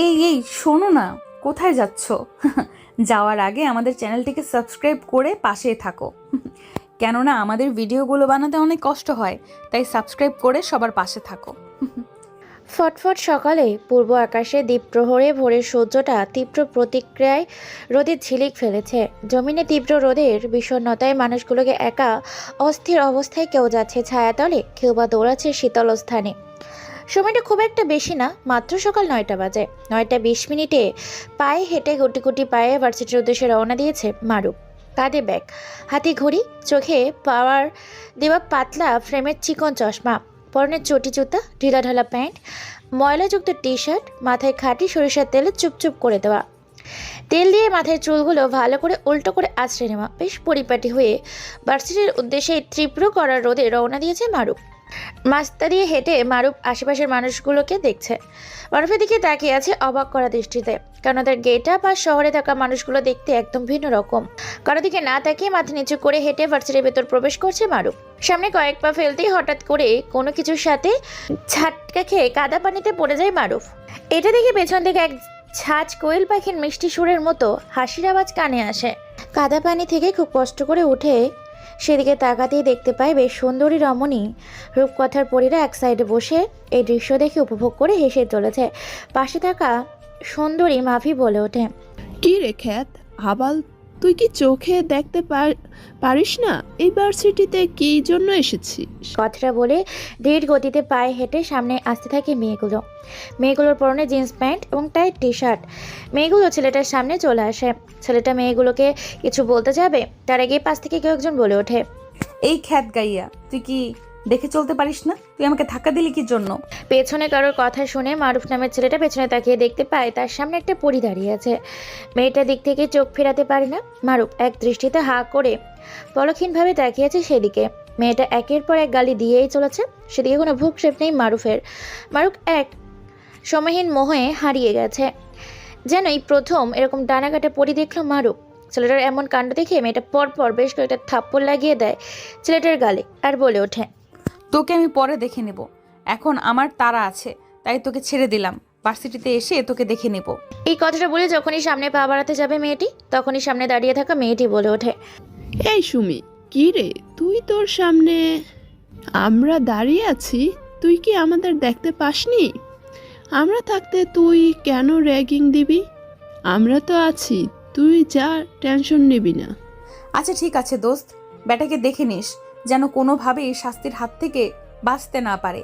এই শোনো না, কোথায় যাচ্ছ? যাওয়ার আগে আমাদের চ্যানেলটিকে সাবস্ক্রাইব করে পাশেই থাকো। কেননা আমাদের ভিডিওগুলো বানাতে অনেক কষ্ট হয়, তাই সাবস্ক্রাইব করে সবার পাশে থাকো। ফটফট সকালে পূর্ব আকাশে দ্বীপ্রহরে ভোরের সূর্যটা তীব্র প্রতিক্রিয়ায় রোদের ঝিলিক ফেলেছে। জমিনে তীব্র রোদের বিষণ্ণতায় মানুষগুলোকে একা অস্থির অবস্থায় কেউ যাচ্ছে ছায়াতলে, কেউ বা দৌড়াচ্ছে শীতল স্থানে। সময়টা খুব একটা বেশি না, মাত্র সকাল 9টা বাজে। 9টা 20 মিনিটে পায়ে হেঁটে গুটি গুটি পায়ে ভার্সিটির উদ্দেশ্যে রওনা দিয়েছে মারুফ। কাঁধে ব্যাগ, হাতে ঘড়ি, চোখে পাওয়ার দেওয়া পাতলা ফ্রেমের চিকন চশমা, পরনের চটি জুতা, ঢিলাঢালা প্যান্ট, ময়লাযুক্ত টি শার্ট, মাথায় খাঁটি সরিষার তেলে চুপচুপ করে দেওয়া। তেল দিয়ে মাথায় চুলগুলো ভালো করে উল্টো করে আঁচড়ে নেওয়া, বেশ পরিপাটি হয়ে ভার্সিটির উদ্দেশ্যে তীব্র করা রোদে রওনা দিয়েছে মারুফ। রাস্তা দিয়ে হেঁটে মারুফ আশেপাশের মানুষগুলোকে দেখছে। মারুফের দিকে তাকিয়ে আছে অবাক করা দৃষ্টিতে, কারণ তার গেট আপ আর শহরে থাকা মানুষগুলো দেখতে একদম ভিন্ন রকম। কারো দিকে না তাকিয়ে মাথা নিচু করে হেঁটে ভার্সিটির ভেতর প্রবেশ করছে মারুফ। সামনে কয়েক পা ফেলতেই হঠাৎ করে কোনো কিছুর সাথে ঝাটকা খেয়ে কাদা পানিতে পড়ে যায় মারুফ। এটা দেখে পেছন থেকে এক ঝাঁজ কোয়েল পাখির মিষ্টি সুরের মতো হাসির আওয়াজ কানে আসে। কাদা পানি থেকে খুব কষ্ট করে উঠে সেদিকে তাকাতেই দেখতে পায় বেশ সুন্দরী রমণী রূপকথার পরীরা এক সাইডে বসে এই দৃশ্য দেখে উপভোগ করে হেসে চলেছে। পাশে থাকা সুন্দরী মাফি বলে ওঠে, কি রে খ্যাত হাবাল, তুই কি চোখে দেখতে পারিস না এই ভার্সিটিতে কি জন্য এসেছিস? কথাটা বলে ধীর গতিতে পায়ে হেঁটে সামনে আসতে থাকে মেয়েগুলোর পরনে জিন্স প্যান্ট এবং টাইট টি শার্ট। মেয়েগুলো ছেলেটার সামনে চলে আসে। ছেলেটা মেয়েগুলোকে কিছু বলতে যাবে, তার আগে পাশ থেকে কেউ একজন বলে ওঠে, এই খ্যাত গাইয়া, তুই কি দেখে চলতে পারিস না? তুই আমাকে ধাক্কা দিলি কি জন্য? পেছনে কারোর কথা শুনে মারুফ নামের ছেলেটা পেছনে তাকিয়ে দেখতে পায় তার সামনে একটা পরী দাঁড়িয়ে আছে। মেয়েটার দিক থেকে চোখ ফেরাতে পারে না। মারুফ এক দৃষ্টিতে হাঁ করে পলক্ষীনভাবে তাকিয়ে আছে সেদিকে। মেয়েটা একের পর এক গালি দিয়েই চলেছে, সেদিকে কোনো ভ্রুক্ষেপ নেই মারুফের। মারুফ এক সময়হীন মোহে হারিয়ে গেছে। যেন এই প্রথম এরকম ডানাকাটা পরী দেখলো মারুফ। ছেলেটার এমন কাণ্ড দেখে মেয়েটা পরপর বেশ কয়েকটা থাপ্পড় লাগিয়ে দেয় ছেলেটার গালে, আর বলে ওঠে, তোকে আমি পরে দেখে নেব, এখন আমার তাড়া আছে, তাই তোকে ছেড়ে দিলাম। ভার্সিটিতে এসে তোকে দেখে নেব। এই কথাটা বলে যখনই সামনে পা বাড়াতে যাবে মেয়েটি, তখনই সামনে দাঁড়িয়ে থাকা মেয়েটি বলে ওঠে, এই সুমি, কি রে তুই, তোর সামনে আমরা দাঁড়িয়ে আছি, তুই কি আমাদের দেখতে পাসনি? আমরা থাকতে তুই কেন র্যাগিং দিবি? আমরা তো আছি, তুই যা, টেনশন নিবি না। আচ্ছা ঠিক আছে দোস্ত, ব্যাটাকে দেখে নিস যেন কোনোভাবেই শাস্তির হাত থেকে বাঁচতে না পারে।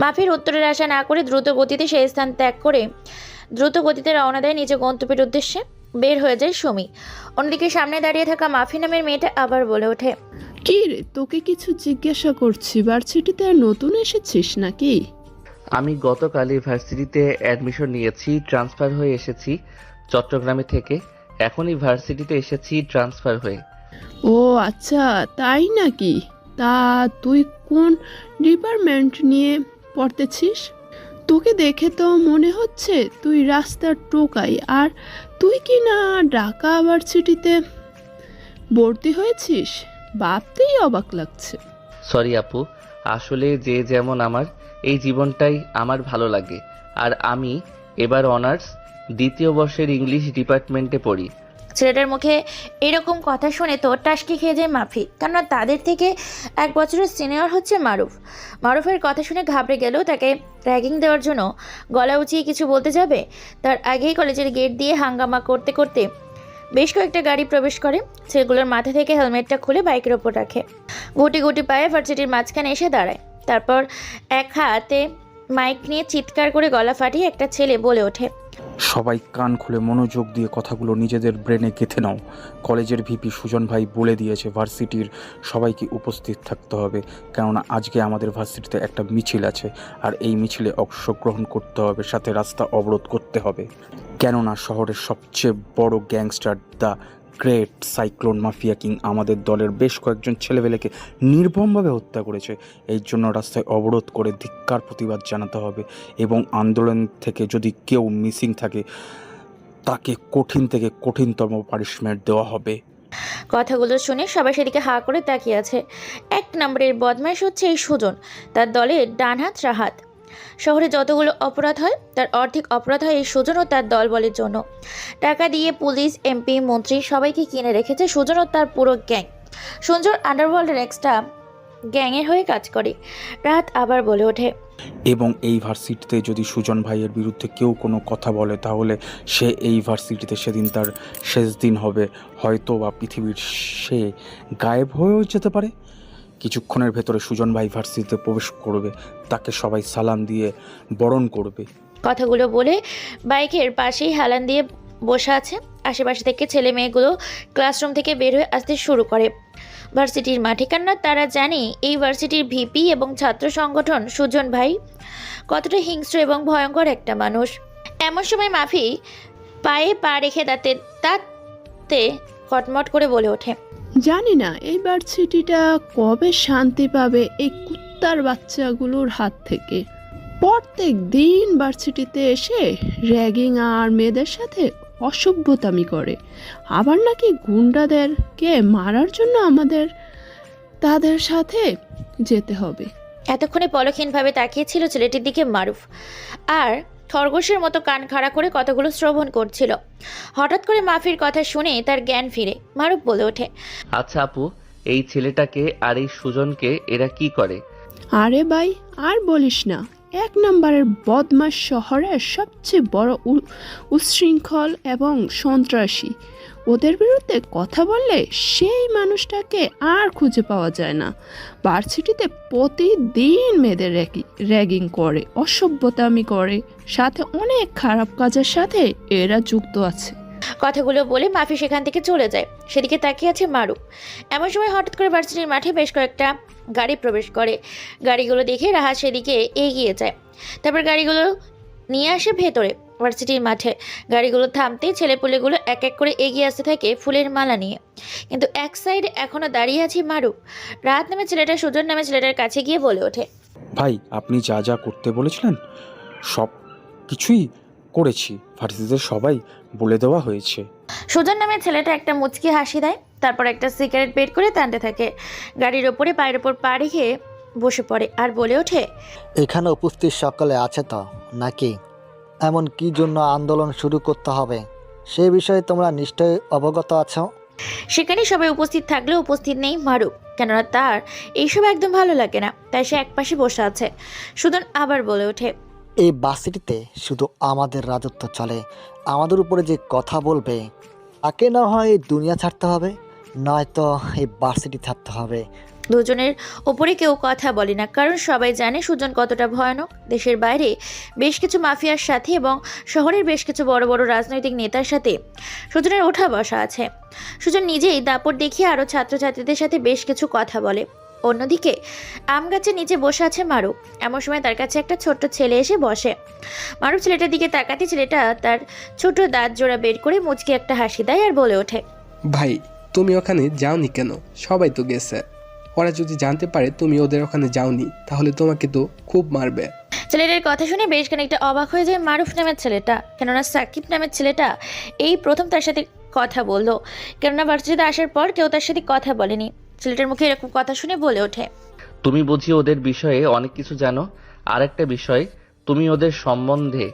মাফির উত্তরের আশা না করে দ্রুত গতিতে সেই স্থান ত্যাগ করে দ্রুত গতিতে রওনা দেয় নিচে গন্তব্যের উদ্দেশ্যে। বের হয়ে যায় সুমি। অন্যদিকে সামনে দাঁড়িয়ে থাকা মাফি নামের মেয়েটা আবার বলে ওঠে, কি রে, তোকে কিছু জিজ্ঞাসা করছি, ভার্সিটিতে নতুন এসেছিস নাকি? আমি গতকালই ভার্সিটিতে অ্যাডমিশন নিয়েছি, ট্রান্সফার হয়ে এসেছি চট্টগ্রামে থেকে। এখনই ভার্সিটিতে এসেছি ট্রান্সফার হয়ে। ও আচ্ছা, তাই নাকি? তা তুই কোন ডিপার্টমেন্ট নিয়ে পড়তেছিস? তোকে দেখে তো মনে হচ্ছে তুই রাস্তার টোকাই, আর তুই কি না ঢাকা ভার্সিটিতে ভর্তি হয়েছিস? ভাবতেই অবাক লাগছে। সরি আপু, আসলে যে যেমন আমার এই জীবনটাই আমার ভালো লাগে। আর আমি এবার অনার্স দ্বিতীয় বর্ষের ইংলিশ ডিপার্টমেন্টে পড়ি। ছেলেটার মুখে এরকম কথা শুনে তো টাসকি খেয়ে যায় মাফি, কেননা তাদের থেকে 1 বছরের সিনিয়র হচ্ছে মারুফ। মারুফের কথা শুনে ঘাবড়ে গেলেও তাকে র্যাগিং দেওয়ার জন্য গলা উঁচিয়ে কিছু বলতে যাবে, তার আগেই কলেজের গেট দিয়ে হাঙ্গামা করতে করতে বেশ কয়েকটা গাড়ি প্রবেশ করে। ছেলেগুলোর মাথা থেকে হেলমেটটা খুলে বাইকের ওপর রাখে, গুটি গুটি পায়ে ভার্সিটির মাঝখানে এসে দাঁড়ায়। তারপর এক হাতে মাইক নিয়ে চিৎকার করে গলা ফাটিয়ে একটা ছেলে বলে ওঠে, সবাই কান খুলে মনোযোগ দিয়ে কথাগুলো নিজেদের ব্রেনে গেঁথে নাও। কলেজের ভিপি সুজন ভাই বলে দিয়েছে ভার্সিটির সবাইকে উপস্থিত থাকতে হবে, কেননা আজকে আমাদের ভার্সিটিতে একটা মিছিল আছে, আর এই মিছিলে অংশগ্রহণ করতে হবে, সাথে রাস্তা অবরোধ করতে হবে। কেননা শহরের সবচেয়ে বড় gangster the great cyclone mafia king আমাদের দলের বেশ কয়েকজন ছেলেবেলেকে নির্মমভাবে হত্যা করেছে। এই জন্য রাস্তায় অবরোধ করে ধিক্কার প্রতিবাদ জানাতে হবে, এবং আন্দোলন থেকে যদি কেউ মিসিং থাকে তাকে কঠিন থেকে কঠিনতম পানিশমেন্ট দেওয়া হবে। কথাগুলো শুনে সবাই সেদিকে হাঁ করে তাকিয়ে আছে। 1 নম্বরের বদমাইশ হচ্ছে এই সুজন, তার দলের ডান হাত রাহাত। শহরে যতগুলো অপরাধ হয় তার অর্ধেক অপরাধ হয় এই সুজন ও তার দলবলের জন্য। টাকা দিয়ে পুলিশ, এমপি, মন্ত্রী সবাইকে কিনে রেখেছে সুজন ও তার পুরো গ্যাং। সঞ্জুর আন্ডারওয়ার্ল্ডের এক্সট্রা গ্যাংয়ের হয়ে কাজ করে। রাত আবার বলে ওঠে, এবং এই ভার্সিটিতে যদি সুজন ভাইয়ের বিরুদ্ধে কেউ কোনো কথা বলে তাহলে সে এই ভার্সিটিতে সেদিন তার শেষ দিন হবে, হয়তো বা পৃথিবীর সে গায়েব হয়েও যেতে পারে। কিছুক্ষণের ভেতরে সুজন ভাই ভার্সিটিতে প্রবেশ করবে, তাকে সবাই সালাম দিয়ে বরণ করবে। কথাগুলো বলে বাইকের পাশেই হেলান দিয়ে বসে আছে। আশেপাশে থেকে ছেলে মেয়েগুলো ক্লাসরুম থেকে বের হয়ে আসতে শুরু করে ভার্সিটির মাঠে। কেননা তারা জানে এই ভার্সিটির ভিপি এবং ছাত্র সংগঠন সুজন ভাই কতটা হিংস্র এবং ভয়ঙ্কর একটা মানুষ। এমন সময় মাফি পায়ে পা রেখে দাঁতে কটমট করে বলে ওঠে, জানি না এই ভার্সিটিটা কবে শান্তি পাবে এই কুত্তার বাচ্চাগুলোর হাত থেকে। প্রত্যেক দিন ভার্সিটিতে এসে র্যাগিং আর মেয়েদের সাথে অসভ্যতামি করে, আবার নাকি গুন্ডাদেরকে মারার জন্য আমাদের তাদের সাথে যেতে হবে। এতক্ষণে পলকহীনভাবে তাকিয়েছিল ছেলেটির দিকে মারুফ, আর খরগোশের মতো কান খাড়া করে কতগুলো শ্রবণ করছিল। হঠাৎ করে মাফির কথা শুনে তার জ্ঞান ফিরে মারুফ বলে ওঠে, আচ্ছা আপু, এই ছেলেটাকে আর এই সুজনকে এরা কি করে? আরে ভাই আর বলিস না, 1 নম্বরের বদমাশ, শহরের সবচেয়ে বড় উচ্ছৃঙ্খল এবং সন্ত্রাসী। ওদের বিরুদ্ধে কথা বললে সেই মানুষটাকে আর খুঁজে পাওয়া যায় না। ভার্সিটিতে প্রতিদিন মেয়েদের র্যাগিং করে, অসভ্যতামি করে, সাথে অনেক খারাপ কাজের সাথে এরা যুক্ত আছে। কথাগুলো বলে মাফি সেখান থেকে চলে যায়। সেদিকে তাকিয়ে আছে মারুফ। এমন সময় হঠাৎ করে ভার্সিটির মাঠে বেশ কয়েকটা গাড়ি প্রবেশ করে। গাড়িগুলো দেখে রাহাত সেদিকে এগিয়ে যায়, তারপর গাড়িগুলো নিয়ে আসে ভেতরে ভার্সিটির মাঠে। গাড়িগুলো থামতেই ছেলেপুলেগুলো এক এক করে এগিয়ে আসতে থাকে ফুলের মালা নিয়ে। কিন্তু এক সাইডে এখনো দাঁড়িয়ে আছে মারুফ। রাত নামে ছেলেটা সুজন নামে ছেলেটার কাছে গিয়ে বলে ওঠে, ভাই, আপনি যা যা করতে বলেছিলেন সব কিছুই করেছি, ভার্সিটিতে সবাই বলে দেওয়া হয়েছে। সুজন নামে ছেলেটা একটা মুচকি হাসি দেয়, তারপর একটা সিগারেট বের করে টানতে থাকে। গাড়ির ওপরে পায়ের ওপর পা রেখে বসে পড়ে আর বলে ওঠে, এখানে উপস্থিত সকলে আছে তো নাকি? এমন কি জন্য আন্দোলন শুরু করতে হবে সে বিষয়ে তোমরা নিশ্চয়ই অবগত আছো। সেখানে সবাই উপস্থিত থাকলেও উপস্থিত নেই মারুফ, কেননা তার এইসব একদম ভালো লাগে না। তাই সে একপাশে বসে আছে। সুজন আবার বলে ওঠে, এই ভার্সিটিতে শুধু আমাদের রাজত্ব চলে। আমাদের উপরে যে কথা বলবে তাকে না হয় এই দুনিয়া ছাড়তে হবে, নয়তো এই ভার্সিটি ছাড়তে হবে। দুজনের ওপরে কেউ কথা বলে না, কারণ সবাই জানে সুজন কতটা ভয়ানক। দেশের বাইরে বেশ কিছু মাফিয়ার সাথে এবং শহরের বেশ কিছু বড় বড় রাজনৈতিক নেতার সাথে সুজনের ওঠা বসা আছে। সুজন নিজেই দাপট দেখিয়ে আরও ছাত্রছাত্রীদের সাথে বেশ কিছু কথা বলে। অন্যদিকে আম গাছের নিচে বসে আছে মারুফ। এমন সময় তার কাছে একটা ছোট্ট ছেলে এসে বসে। মারুফ ছেলেটার দিকে তাকাতে ছেলেটা তার ছোট দাঁত জোড়া বের করে মুচকি একটা হাসি দেয় আর বলে ওঠে, ভাই, তুমি ওখানে যাওনি কেন? সবাই তো গেছে। ওরা যদি জানতে পারে তুমি ওদের ওখানে যাওনি তাহলে তোমাকে তো খুব মারবে। ছেলেটার কথা শুনে বেশ খানিকটা অবাক হয়ে যায় মারুফ নামের ছেলেটা, কেননা সাকিব নামের ছেলেটা এই প্রথম তার সাথে কথা বললো। কেননা ভার্সিটিতে আসার পর কেউ তার সাথে কথা বলেনি। ছেলেটার মুখে এরকম কথা শুনে বলে ওঠে, তুমি বুঝি ওদের বিষয়ে অনেক কিছু জানো? আর একটা বিষয়, তুমি ওদের সম্বন্ধে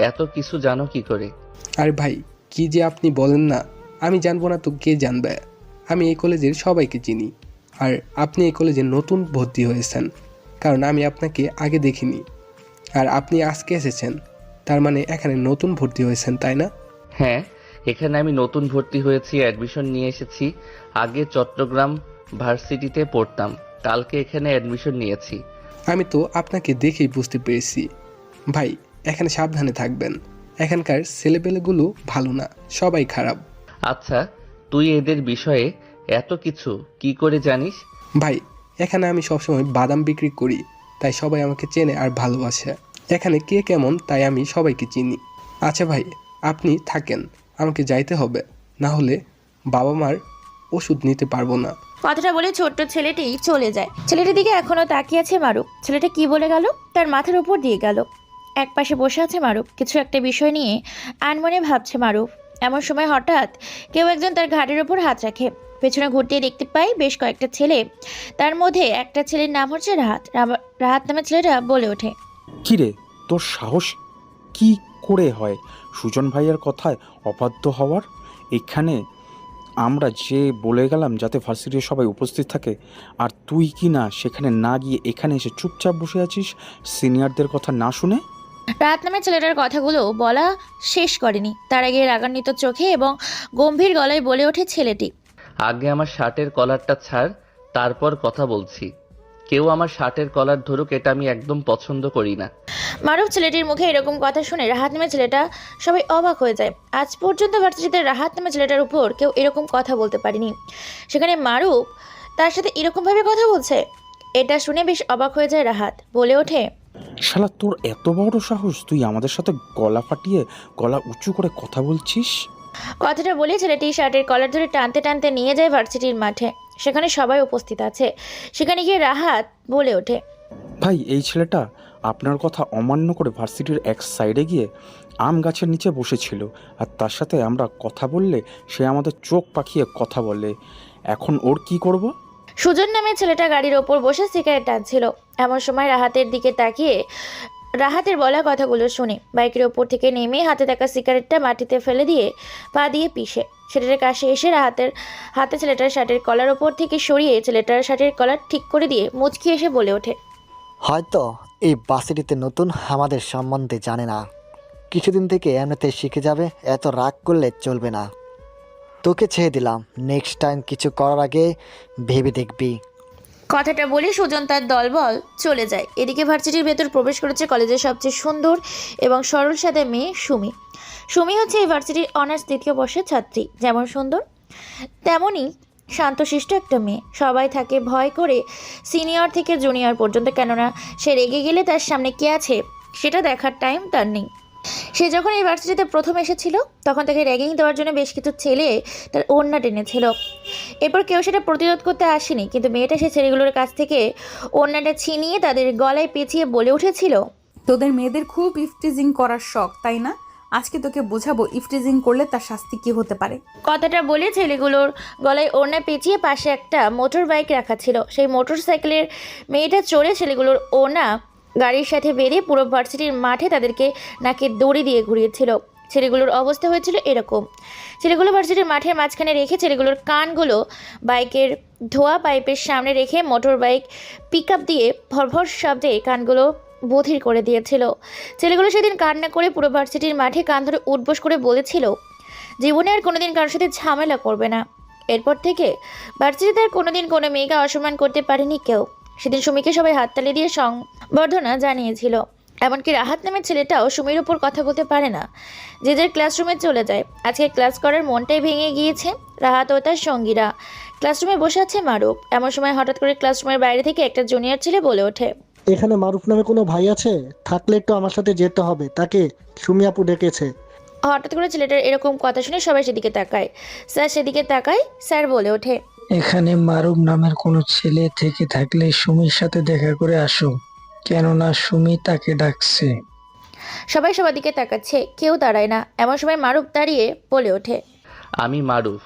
এত কিছু জানো কি করে? আরে ভাই, কি যে আপনি বলেন না, আমি জানবো না তো কে জানবে? আমি এই কলেজের সবাইকে চিনি। আর আপনি এই কলেজে নতুন ভর্তি হয়েছেন, কারণ আমি আপনাকে আগে দেখিনি। আর আপনি আজকে এসেছেন, তার মানে এখানে নতুন ভর্তি হয়েছেন, তাই না? হ্যাঁ, এখানে আমি নতুন ভর্তি হয়েছি, অ্যাডমিশন নিয়ে এসেছি। আগে চট্টগ্রাম ভার্সিটিতে পড়তাম, কালকে এখানে অ্যাডমিশন নিয়েছি। আমি তো আপনাকে দেখেই বুঝতে পেরেছি। ভাই, এখানে সাবধানে থাকবেন। এখানকার ছেলেপেলেগুলো ভালো না, সবাই খারাপ। আচ্ছা, তুই এদের বিষয়ে এত কিছু কি করে জানিস? ভাই, এখানে আমি সবসময় বাদাম বিক্রি করি, তাই সবাই আমাকে চেনে আর ভালোবাসে। এখানে কে কেমন তাই আমি সবাইকে চিনি। আচ্ছা ভাই, আপনি থাকেন, আমাকে যাইতে হবে, না হলে বাবা মার ওষুধ নিতে পারবো না। কথাটা বলে ছোট্ট ছেলেটি চলে যায়। ছেলেটির দিকে এখনো তাকিয়ে আছে মারুফ। ছেলেটা কি বলে গেল তার মাথার উপর দিয়ে গেল। এক পাশে বসে আছে মারুফ, কিছু একটা বিষয় নিয়ে আনমনে ভাবছে মারুফ। এমন সময় হঠাৎ কেউ একজন তার ঘাড়ের উপর হাত রাখে। পেছনে ঘুরতে দেখতে পাই বেশ কয়েকটা ছেলে। তার মধ্যে একটা ছেলের নাম হচ্ছে রাহাত। রাহাত নামের ছেলেটা বলে ওঠে, কি রে, তোর সাহস কি করে হয় সুজন ভাইয়ের কথায় অবাধ্য হওয়ার? এখানে আমরা যে বলে গেলাম যাতে ভার্সিটির সবাই উপস্থিত থাকে, আর তুই কি না সেখানে না গিয়ে এখানে এসে চুপচাপ বসে আছিস সিনিয়রদের কথা না শুনে? রাত নামের ছেলেটার কথাগুলো বলা শেষ করেনি তার আগে রাগান্বিত চোখে এবং গম্ভীর গলায় বলে ওঠে ছেলেটি। আগে আমার শার্টের কলারটা ছাড়, তারপর কথা বলছি। কেউ আমার শার্টের কলার ধরুক, এটা আমি একদম পছন্দ করি না। মারুফ ছেলেটির মুখে এরকম কথা শুনে রাহাত নামে ছেলেটা সবাই অবাক হয়ে যায়। আজ পর্যন্ত ভার্সিটিতে রাহাত নামে ছেলেটার উপর কেউ এরকম কথা বলতে পারেনি, সেখানে মারুফ তার সাথে এরকমভাবে কথা বলছে। এটা শুনে বেশ অবাক হয়ে যায় রাহাত, বলে ওঠে, শালা তোর এত বড় সাহস, তুই আমাদের সাথে গলা ফাটিয়ে গলা উঁচু করে কথা বলছিস? কথাটা বলে ছেলেটি শার্টের কলার ধরে টানতে টানতে নিয়ে যায় ভার্সিটির মাঠে। সেখানে সবাই উপস্থিত আছে। সেখানে গিয়ে রাহাত বলে ওঠে, ভাই এই ছেলেটা আপনার কথা অমান্য করে ভার্সিটির এক সাইডে গিয়ে আম গাছের নিচে বসেছিল, আর তার সাথে আমরা কথা বললে সে আমাদের চোখ পাকিয়ে কথা বলে। এখন ওর কি করব? সুজন নামে ছেলেটা গাড়ির ওপর বসে সিগারেট টানছিল। এমন সময় রাহাতের দিকে তাকিয়ে রাহাতের বলা কথাগুলো শুনে বাইকের ওপর থেকে নেমে হাতে থাকা সিগারেটটা মাটিতে ফেলে দিয়ে পা দিয়ে পিষে ছেলেটার কাছে এসে রাহাতের হাতে ছেলেটার শার্টের কলার ওপর থেকে সরিয়ে ছেলেটার শার্টের কলার ঠিক করে দিয়ে মুচকি এসে বলে ওঠে, হয়তো এই বাসিটিতে নতুন, আমাদের সম্বন্ধে জানে না, কিছুদিন থেকে এমনিতে শিখে যাবে। এত রাগ করলে চলবে না। তোকে ছেড়ে দিলাম, নেক্সট টাইম কিছু করার আগে ভেবে দেখবি। কথাটা বলে সুজন তার দলবল চলে যায়। এদিকে ভার্সিটির ভেতর প্রবেশ করেছে কলেজের সবচেয়ে সুন্দর এবং সরল সাদা মেয়ে সুমি। সুমি হচ্ছে এই ভার্সিটির অনার্স দ্বিতীয় বর্ষের ছাত্রী। যেমন সুন্দর তেমনই শান্তশিষ্ট একটা মেয়ে। সবাই থাকে ভয় করে সিনিয়র থেকে জুনিয়র পর্যন্ত, কেননা সে রেগে গেলে তার সামনে কে আছে সেটা দেখার টাইম তার নেই। সে যখন এই ভার্সিটিতে প্রথম এসেছিল তখন তাকে র্যাগিং দেওয়ার জন্য বেশ কিছু ছেলে তার ওড়না টেনেছিল। এরপর কেউ সেটা প্রতিরোধ করতে আসেনি, কিন্তু মেয়েটা সে ছেলেগুলোর কাছ থেকে ওড়নাটা ছিনিয়ে তাদের গলায় পেঁচিয়ে বলে উঠেছিল, তোদের মেয়েদের খুব ইফটিজিং করার শখ, তাই না? আজকে তোকে বোঝাবো ইফটিজিং করলে তার শাস্তি কী হতে পারে। কথাটা বলে ছেলেগুলোর গলায় ওড়না পেঁচিয়ে পাশে একটা মোটর বাইক রাখা ছিল, সেই মোটর সাইকেলের মেয়েটা চড়ে ছেলেগুলোর ওড়না গাড়ির সাথে বেরিয়ে পুরো ভার্সিটির মাঠে তাদেরকে নাকে দড়ি দিয়ে ঘুরিয়েছিল। ছেলেগুলোর অবস্থা হয়েছিল এরকম, ছেলেগুলো ভার্সিটির মাঠের মাঝখানে রেখে ছেলেগুলোর কানগুলো বাইকের ধোয়া পাইপের সামনে রেখে মোটর বাইক পিক আপ দিয়ে ভরভর শব্দে কানগুলো বধির করে দিয়েছিল। ছেলেগুলো সেদিন কান্না করে পুরো ভার্সিটির মাঠে কান ধরে উঠবোস করে বলেছিল জীবনে আর কোনোদিন কারোর সাথে ঝামেলা করবে না। এরপর থেকে ভার্সিটিতে আর কোনোদিন কোনো মেয়েকে অসম্মান করতে পারেনি কেউ। সেদিন সুমিকে সবাই হাততালি দিয়ে সংবর্ধনা জানিয়েছিল। এমনকি রাহাত নামের ছেলেটাও সুমির উপর কথা বলতে পারে না, যে যার ক্লাসরুমে চলে যায়। আজকে ক্লাস করার মনটাই ভেঙে গিয়েছে। রাহাত ও তার সঙ্গীরা ক্লাসরুমে বসে আছে মারুফ। এমন সময় হঠাৎ করে ক্লাসরুমের বাইরে থেকে একটা জুনিয়র ছেলে বলে ওঠে, এখানে মারুফ নামে কোনো ভাই আছে? থাকলে একটু আমার সাথে যেতে হবে, তাকে সুমি আপু ডেকেছে। হঠাৎ করে ছেলেটার এরকম কথা শুনে সবাই সেদিকে তাকায়। স্যার সেদিকে তাকায়। স্যার বলে ওঠে, এখানে মারুফ নামের কোনো ছেলে থেকে থাকলে সুমির সাথে দেখা করে আসো, কেননা সুমি তাকে ডাকছে। সবাই সবার দিকে তাকাচ্ছে, কেউ দাঁড়ায় না। এমন সময় মারুফ দাঁড়িয়ে বলে ওঠে, আমি মারুফ।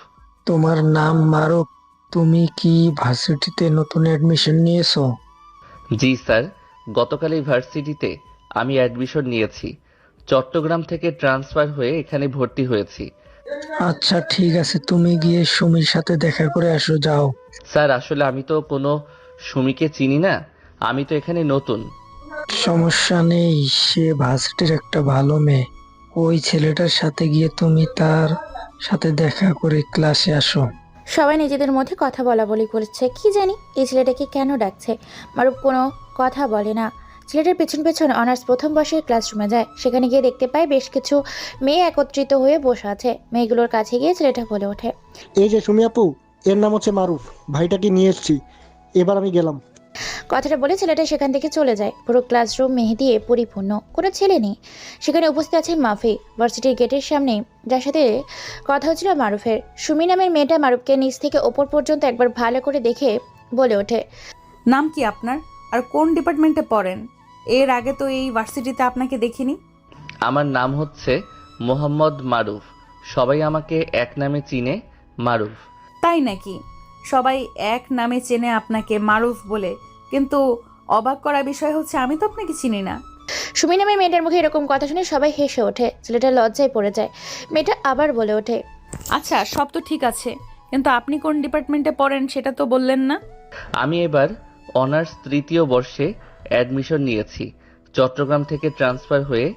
তোমার নাম মারুফ? তুমি কি ভার্সিটিতে নতুন অ্যাডমিশন নিয়েছো? জি স্যার, গতকাল এই ভার্সিটিতে আমি অ্যাডমিশন নিয়েছি। চট্টগ্রাম থেকে ট্রান্সফার হয়ে এখানে ভর্তি হয়েছি। আচ্ছা ঠিক আছে, তুমি গিয়ে সুমির সাথে দেখা করে আসো, যাও। স্যার আসলে আমি তো কোনো সুমিকে চিনি না, আমি তো এখানে নতুন। সমস্যা নেই, সে ভার্সিটির একটা ভালো মেয়ে। ওই ছেলেটার সাথে গিয়ে তুমি তার সাথে দেখা করে ক্লাসে আসো। সবাই নিজেদের মধ্যে কথা বলা বলি করছে। কি জানি এই ছেলেটাকে কেন ডাকছে। মারুফ কোনো কথা বলে না। ছেলেটার পেছন পেছন অনার্স প্রথম বর্ষের ক্লাসরুমে যায়। সেখানে গিয়ে দেখতে পায় বেশ কিছু মেয়ে একত্রিত হয়ে বসে আছে। মেয়েগুলোর কাছে গিয়ে ছেলেটা বলে ওঠে, এই যে সুমি আপু, এর নাম হচ্ছে মারুফ, ভাইটাকে নিয়ে এসছি, এবার আমি গেলাম। কথাটা বলে ছেলেটা সেখান থেকে চলে যায়। পুরো ক্লাসরুম মেয়ে দিয়ে পরিপূর্ণ, কোনো ছেলে নেই। সেখানে উপস্থিত আছে মাফি, ভার্সিটির গেটের সামনে, যার সাথে কথা হচ্ছিল মারুফের। সুমি নামের মেয়েটা মারুফকে নিচ থেকে ওপর পর্যন্ত একবার ভালো করে দেখে বলে ওঠে, নাম কি আপনার, আর কোন ডিপার্টমেন্টে পড়েন? এর আগে তো এই ভার্সিটিতে আপনাকে দেখিনি। আমার নাম হচ্ছে মোহাম্মদ মারুফ, সবাই আমাকে এক নামে চিনে, মারুফ। তাই নাকি? সবাই এক নামে চেনে আপনাকে মারুফ বলে, কিন্তু অবাক করা বিষয় হচ্ছে আমি তো আপনাকে চিনি না। সুমি নামে মেয়েটার মুখে এরকম কথা শুনে সবাই হেসে ওঠে। ছেলেটা লজ্জায় পড়ে যায়। মেয়েটা আবার বলে ওঠে, আচ্ছা সব তো ঠিক আছে, কিন্তু আপনি কোন ডিপার্টমেন্টে পড়েন সেটা তো বললেন না। আমি এবার অনার্স 3য় বর্ষে অ্যাডমিশন নিয়েছি। চট্টগ্রাম থেকে ট্রান্সফার হয়ে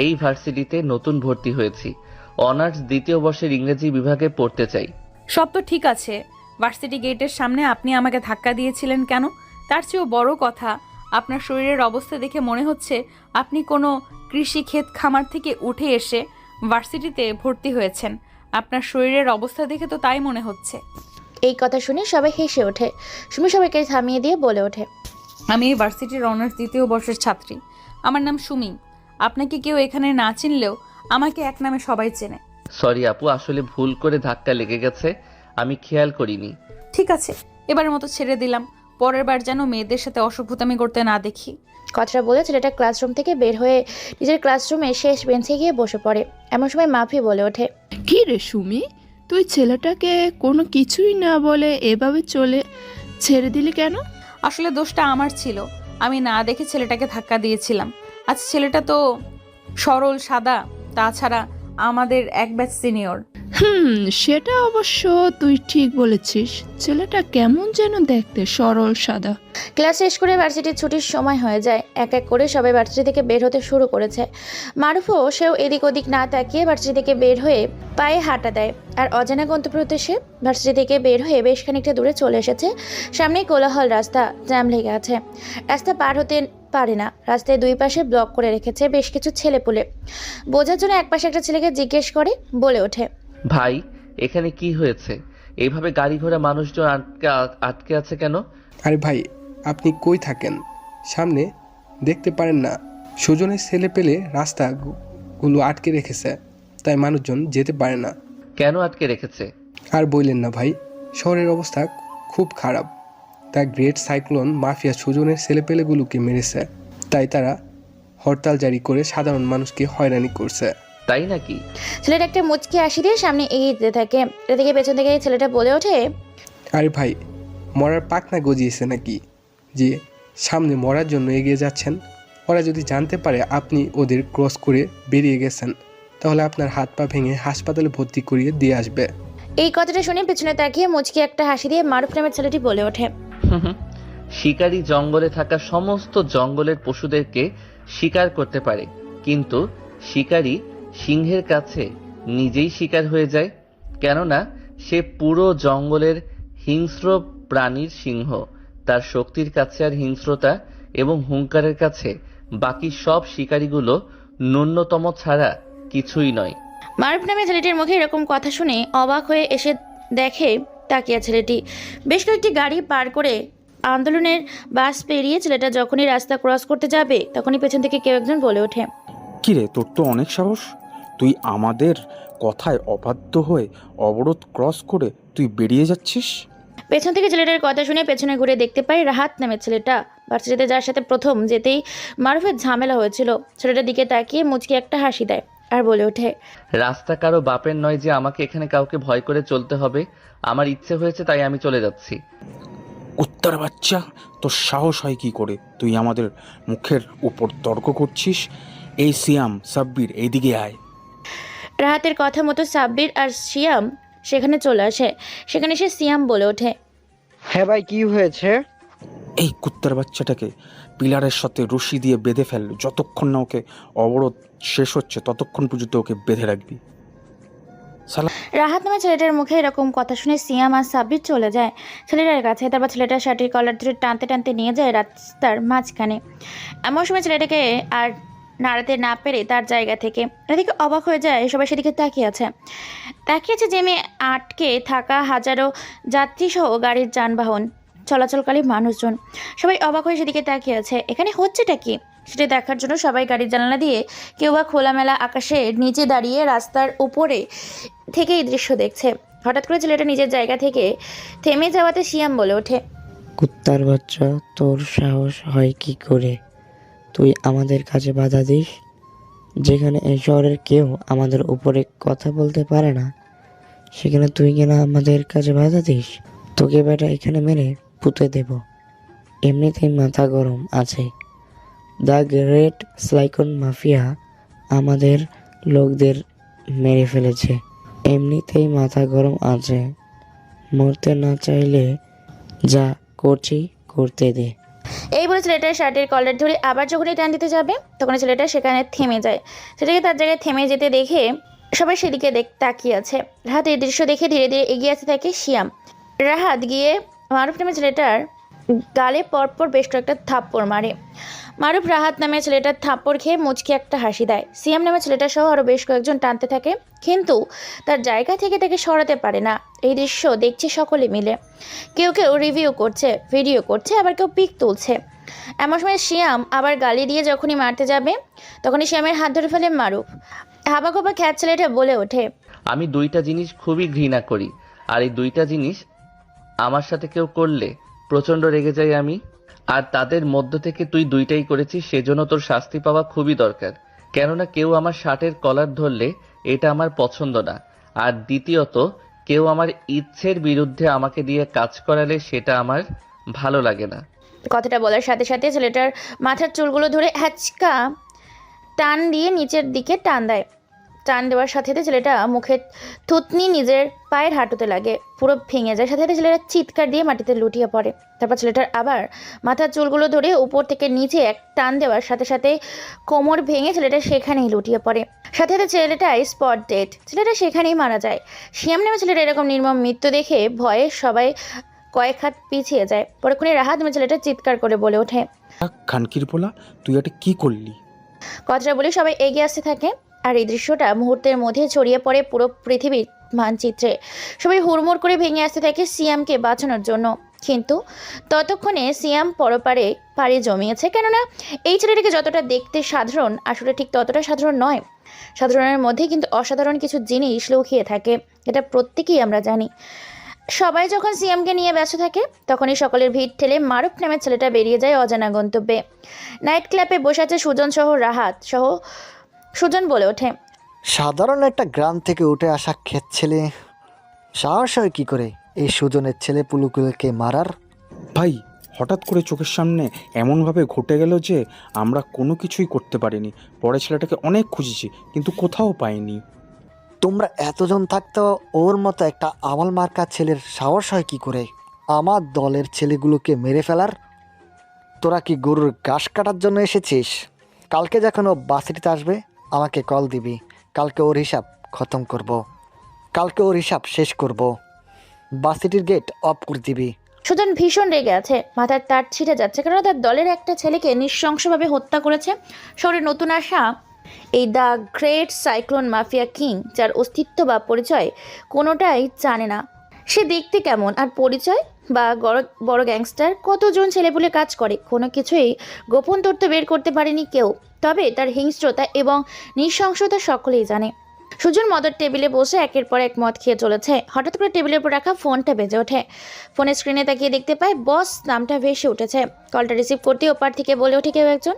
এই ভার্সিটিতে নতুন ভর্তি হয়েছি। অনার্স 2য় বর্ষের ইংরেজি বিভাগে পড়তে চাই। সব তো ঠিক আছে, ভার্সিটি গেটের সামনে আপনি আমাকে ধাক্কা দিয়েছিলেন কেন? তার চেয়েও বড় কথা, আপনার শরীরের অবস্থা দেখে মনে হচ্ছে আপনি কোনো কৃষি ক্ষেত খামার থেকে উঠে এসে ভার্সিটিতে ভর্তি হয়েছেন। আপনার শরীরের অবস্থা দেখে তো তাই মনে হচ্ছে। এই কথা শুনে সবাই হেসে ওঠে। সুমি সবাইকে থামিয়ে দিয়ে বলে ওঠে, আমি এই ভার্সিটির অনার্স 2য় বর্ষের ছাত্রী। আমার নাম সুমি। আপনাকে কেউ এখানে না চিনলেও আমাকে এক নামে সবাই চেনে। সরি আপু, আসলে ভুল করে ধাক্কা লেগে গেছে, আমি খেয়াল করিনি। ঠিক আছে, এবারের মতো ছেড়ে দিলাম। পরের বার যেন মেয়েদের সাথে অসভ্যতামি করতে না দেখি। কথাটা বলে ছেলেটা ক্লাসরুম থেকে বের হয়ে নিজের ক্লাসরুমে শেষ বেঞ্চে গিয়ে বসে পড়ে। এমন সময় মাফি বলে ওঠে, কি রে সুমি, তুই ছেলেটাকে কোনো কিছুই না বলে এভাবে ছেড়ে দিলি কেন? আসলে দোষটা আমার ছিল, আমি না দেখে ছেলেটাকে ধাক্কা দিয়েছিলাম। আচ্ছা ছেলেটা তো সরল সাদা, তাছাড়া আমাদের এক ব্যাচ সিনিয়র। সেটা অবশ্য তুই ঠিক বলেছিস। ছেলেটা কেমন যেন দেখতে, সরল সাদা। ক্লাস শেষ করে ভার্সিটির ছুটির সময় হয়ে যায়। এক এক করে সবাই ভার্সিটি থেকে বের হতে শুরু করেছে। মারুফও সেও এদিক ওদিক না তাকিয়ে ভার্সিটি থেকে বের হয়ে পায়ে হাঁটা দেয়। আর অজানা গন্তব্যে সে ভার্সিটি থেকে বের হয়ে বেশ খানিকটা দূরে চলে এসেছে। সামনেই কোলাহল রাস্তা, জ্যাম লেগে আছে। রাস্তা পার হতে পারে না। রাস্তায় দুই পাশে ব্লক করে রেখেছে বেশ কিছু ছেলেপুলে। বোঝার জন্য একপাশে একটা ছেলেকে জিজ্ঞেস করে বলে ওঠে, ভাই এখানে কি হয়েছে? এইভাবে গাড়ি ঘোড়া মানুষজন আটকে আছে কেন? আরে ভাই, আপনি কই থাকেন? সামনে দেখতে পারেন না? সুজনের ছেলে পেলে রাস্তাগুলো আটকে রেখেছে, তাই মানুষজন যেতে পারে না। কেন আটকে রেখেছে? আর বললেন না ভাই, শহরের অবস্থা খুব খারাপ। তা গ্রেট সাইক্লোন মাফিয়া সুজনের ছেলেপেলেগুলোকে মেরেছে, তাই তারা হরতাল জারি করে সাধারণ মানুষকে হয়রানি করছে। তাই নাকি? ছেলেটা একটা মুচকি হাসি দিয়ে সামনে এগিয়ে যেতে থাকে। এদিকে পেছন থেকে ছেলেটা বলে ওঠে, আরে ভাই, মরার পাখনা গজিয়েছে নাকি যে সামনে মরার জন্য এগিয়ে যাচ্ছেন? ওরা যদি জানতে পারে আপনি ওদের ক্রস করে বেরিয়ে গেছেন, তাহলে আপনার হাত পা ভেঙে হাসপাতালে ভর্তি করিয়ে দিয়ে আসবে। এই কথাটা শুনে পেছনে তাকিয়ে মুচকি একটা হাসি দিয়ে মারুফ নামের ছেলেটি বলে ওঠে, শিকারী জঙ্গলে থাকা সমস্ত জঙ্গলের পশুদেরকে শিকার করতে পারে, কিন্তু শিকারী সিংহের কাছে নিজেই শিকার হয়ে যায়, কেননা সে পুরো জঙ্গলের হিংস্র প্রাণীর সিংহ। তার শক্তির কাছে আর হিংস্রতা এবং হুঙ্কারের কাছে বাকি সব শিকারীগুলো ন্যূনতম ছাড়া কিছুই নয়। মারুফ নামের ছেলেটির মুখে এরকম কথা শুনে অবাক হয়ে এসে দেখে তাকিয়া ছেলেটি বেশ কয়েকটি গাড়ি পার করে আন্দোলনের বাস পেরিয়ে ছেলেটা যখনই রাস্তা ক্রস করতে যাবে তখনই পেছন থেকে কেউ একজন বলে ওঠে, কিরে, তোর তো অনেক সাহস। তুই আমাদের কথায় অবাধ্য হয়ে অবরোধ ক্রস করে তুই বেরিয়ে যাচ্ছিস। পেছন থেকে ছেলেটার কথা শুনে পেছনে ঘুরে দেখতে পাই রাহাত নামের ছেলেটা। ভার্সিটিতে যার সাথে প্রথম যেতেই মারুফের ঝামেলা হয়েছিল। ছেলেটার দিকে তাকিয়ে মুচকি একটা হাসি দেয় আর বলে ওঠে, রাস্তা কারো বাপের নয় যে আমাকে এখানে কাউকে ভয় করে চলতে হবে। আমার ইচ্ছে হয়েছে তাই আমি চলে যাচ্ছি। কুত্তার বাচ্চা, তোর সাহস হয় কি করে? তুই আমাদের মুখের উপর তর্ক করছিস? এই সিয়াম, সাব্বির, এইদিকে আয়। রাহাতের কথা মতো সাব্বির আর সিয়াম সেখানে চলে আসে। সেখানে এসে সিয়াম বলে ওঠে, হ্যাঁ ভাই, কি হয়েছে? এই কুত্তার বাচ্চাটাকে পিলারের সাথে রশি দিয়ে বেঁধে ফেল। যতক্ষণ না ওকে অবরোধ শেষ হচ্ছে ততক্ষণ পর্যন্ত ওকে বেঁধে রাখবি। রাহাত নামে ছেলেটার মুখে এরকম কথা শুনে সিয়াম আর সাব্বির চলে যায় ছেলেটার কাছে। তারপর ছেলেটার শার্টের কলার ধরে টানতে টানতে নিয়ে যায় রাস্তার মাঝখানে। এমন সময় ছেলেটাকে আর নাড়াতে না পেরে তার জায়গা থেকে এদিকে অবাক হয়ে যায়। সবাই সেদিকে তাকিয়েছে যে মেয়ে আটকে থাকা হাজারো যাত্রী সহ গাড়ির যানবাহন চলাচলকারী মানুষজন সবাই অবাক হয়ে সেদিকে তাকিয়ে আছে। এখানে হচ্ছেটা কি সেটা দেখার জন্য সবাই গাড়ির জানালা দিয়ে, কেউ বা খোলামেলা আকাশের নিচে দাঁড়িয়ে রাস্তার উপরে থেকে এই দৃশ্য দেখছে। হঠাৎ করে ছেলেটা নিজের জায়গা থেকে থেমে যাওয়াতে সিয়াম বলে ওঠে, কুত্তার বাচ্চা, তোর সাহস হয় কি করে? তুই আমাদের কাছে বাধা দিস, যেখানে এই শহরের কেউ আমাদের উপরে কথা বলতে পারে না, সেখানে তুই কিনা আমাদের কাছে বাধা দিস? তোকে বেটা এখানে মেরে পুঁতে দেব। এমনিতেই মাথা গরম আছে, দ্য গ্রেট সাইকন মাফিয়া আমাদের লোকদের মেরে ফেলেছে। এমনিতেই মাথা গরম আছে, মরতে না চাইলে যা করছি করতে দে। এই বলে ছেলেটার শার্টের কলার ধরে আবার যখনই টান দিতে যাবে তখন ছেলেটা সেখানে থেমে যায়। সেটাকে তার জায়গায় থেমে যেতে দেখে সবাই সেদিকে তাকিয়ে আছে। রাহাত এই দৃশ্য দেখে ধীরে ধীরে এগিয়ে আসতে থাকে শিয়াম। রাহাত গিয়ে মারুফ নামে ছেলেটার গালে পরপর বেশ কয়েকটা থাপ্পড় মারে। মারুফ রাহাত নামে ছেলেটার থাপ্পড় খেয়ে মুচকে একটা হাসি দেয়। সিয়াম নামে ছেলেটা সহ আরও বেশ কয়েকজন টানতে থাকে, কিন্তু তার জায়গা থেকে তাকে সরাতে পারে না। এই দৃশ্য দেখছে সকলে মিলে। কেউ কেউ রিভিউ করছে, ভিডিও করছে, আবার কেউ পিক তুলছে। এমন সময় শিয়াম আবার গালি দিয়ে যখনই মারতে যাবে তখনই শিয়ামের হাত ধরে ফেলে মারুফ। হাবাগোবা খ্যাত ছেলেটা বলে ওঠে, আমি দুইটা জিনিস খুবই ঘৃণা করি, আর এই দুইটা জিনিস আমার সাথে কেউ করলে প্রচণ্ড রেগে যাই আমি। আর তাদের মধ্য থেকে তুই দুইটাই করেছিস, সেজন্য তোর শাস্তি পাওয়া খুবই দরকার। কেননা কেউ আমার শার্টের কলার ধরলে এটা আমার পছন্দ না, আর দ্বিতীয়ত কেউ আমার ইচ্ছের বিরুদ্ধে আমাকে দিয়ে কাজ করালে সেটা আমার ভালো লাগে না। কথাটা বলার সাথে সাথে ছেলেটার মাথার চুলগুলো ধরে হ্যাচকা টান দিয়ে নিচের দিকে টান দেয়। টান দেওয়ার সাথে সাথে ছেলেটা মুখের থুতনি নিজের পায়ের হাঁটুতে লাগে, পুরো ভেঙে যায়। সাথে সাথে ছেলেটা চিৎকার দিয়ে মাটিতে লুটিয়ে পড়ে। তারপর ছেলেটার আবার মাথার চুলগুলো ধরে উপর থেকে নিচে এক টান দেওয়ার সাথে সাথে কোমর ভেঙে ছেলেটা সেখানেই লুটিয়ে পড়ে। সাথে সাথে ছেলেটাই স্পট ডেড, ছেলেটা সেখানেই মারা যায়। শিয়াম নামে ছেলেটা এরকম নির্মম মৃত্যু দেখে ভয়ে সবাই কয়েক হাত পিছিয়ে যায়। পরক্ষণে রাহাত নামে ছেলেটা চিৎকার করে বলে ওঠে, খানকির পোলা, তুই এটা কি করলি? কথাটা বলে সবাই এগিয়ে আসতে থাকে। আর এই দৃশ্যটা মুহূর্তের মধ্যে ছড়িয়ে পড়ে পুরো পৃথিবীর মানচিত্রে। সবাই হুড়মুড় করে ভেঙে আসতে থাকে সিয়ামকে বাঁচানোর জন্য। কিন্তু ততক্ষণে সিয়াম পরপারে পাড়ি জমিয়েছে, কেননা এই ছেলেটাকে যতটা দেখতে সাধারণ, আসলে ঠিক ততটা সাধারণ নয়। সাধারণের মধ্যে কিন্তু অসাধারণ কিছু জিনিস লুকিয়ে থাকে, এটা প্রত্যেকেই আমরা জানি। সবাই যখন সিয়ামকে নিয়ে ব্যস্ত থাকে তখনই সকলের ভিড় ঠেলে মারুফ নামের ছেলেটা বেরিয়ে যায় অজানা গন্তব্যে। নাইট ক্লাবে বসে আছে সুজন সহ রাহাত সহ। সুজন বলে ওঠে, সাধারণ একটা গ্রাম থেকে উঠে আসা ক্ষেত ছেলে সাহস হয় কি করে এই সুজনের ছেলে পুলুগুলোকে মারার? ভাই, হঠাৎ করে চোখের সামনে এমনভাবে ঘটে গেল যে আমরা কোনো কিছুই করতে পারিনি। পরে ছেলেটাকে অনেক খুঁজেছি কিন্তু কোথাও পাইনি। তোমরা এতজন থাকতেও ওর মতো একটা আওয়াল মার্কা ছেলের সাহস হয় কি করে আমার দলের ছেলেগুলোকে মেরে ফেলার? তোরা কি গরুর ঘাস কাটার জন্য এসেছিস? কালকে যখন ও বাসিটিতে আসবে আমাকে কল দিবি। কালকে ওর হিসাব খতম করব, কালকে ওর হিসাব শেষ করব। বাসিটির গেট অফ করে দিবি। সুজন ভীষণ রেগে আছে, মাথার তার ছিঁড়ে যাচ্ছে, কারণ তার দলের একটা ছেলেকে নৃশংসভাবে হত্যা করেছে শহরে নতুন আসা এই the great cyclone mafia king, যার অস্তিত্ব বা পরিচয় কোনোটাই জানে না। সে দেখতে কেমন আর পরিচয় বা বড় গ্যাংস্টার, কতজন ছেলেপুলে কাজ করে, কোনো কিছুই গোপন তথ্য বের করতে পারেনি কেউ। তবে তার হিংস্রতা এবং নৃশংসতা সকলেই জানে। সুজন মদের টেবিলে বসে একের পর এক মদ খেয়ে চলেছে। হঠাৎ করে টেবিলের উপর রাখা ফোনটা বেজে ওঠে। ফোনের স্ক্রিনে তাকিয়ে দেখতে পায় বস নামটা ভেসে উঠেছে। কলটা রিসিভ করতে ওপার থেকে বলে ওঠে কেউ একজন,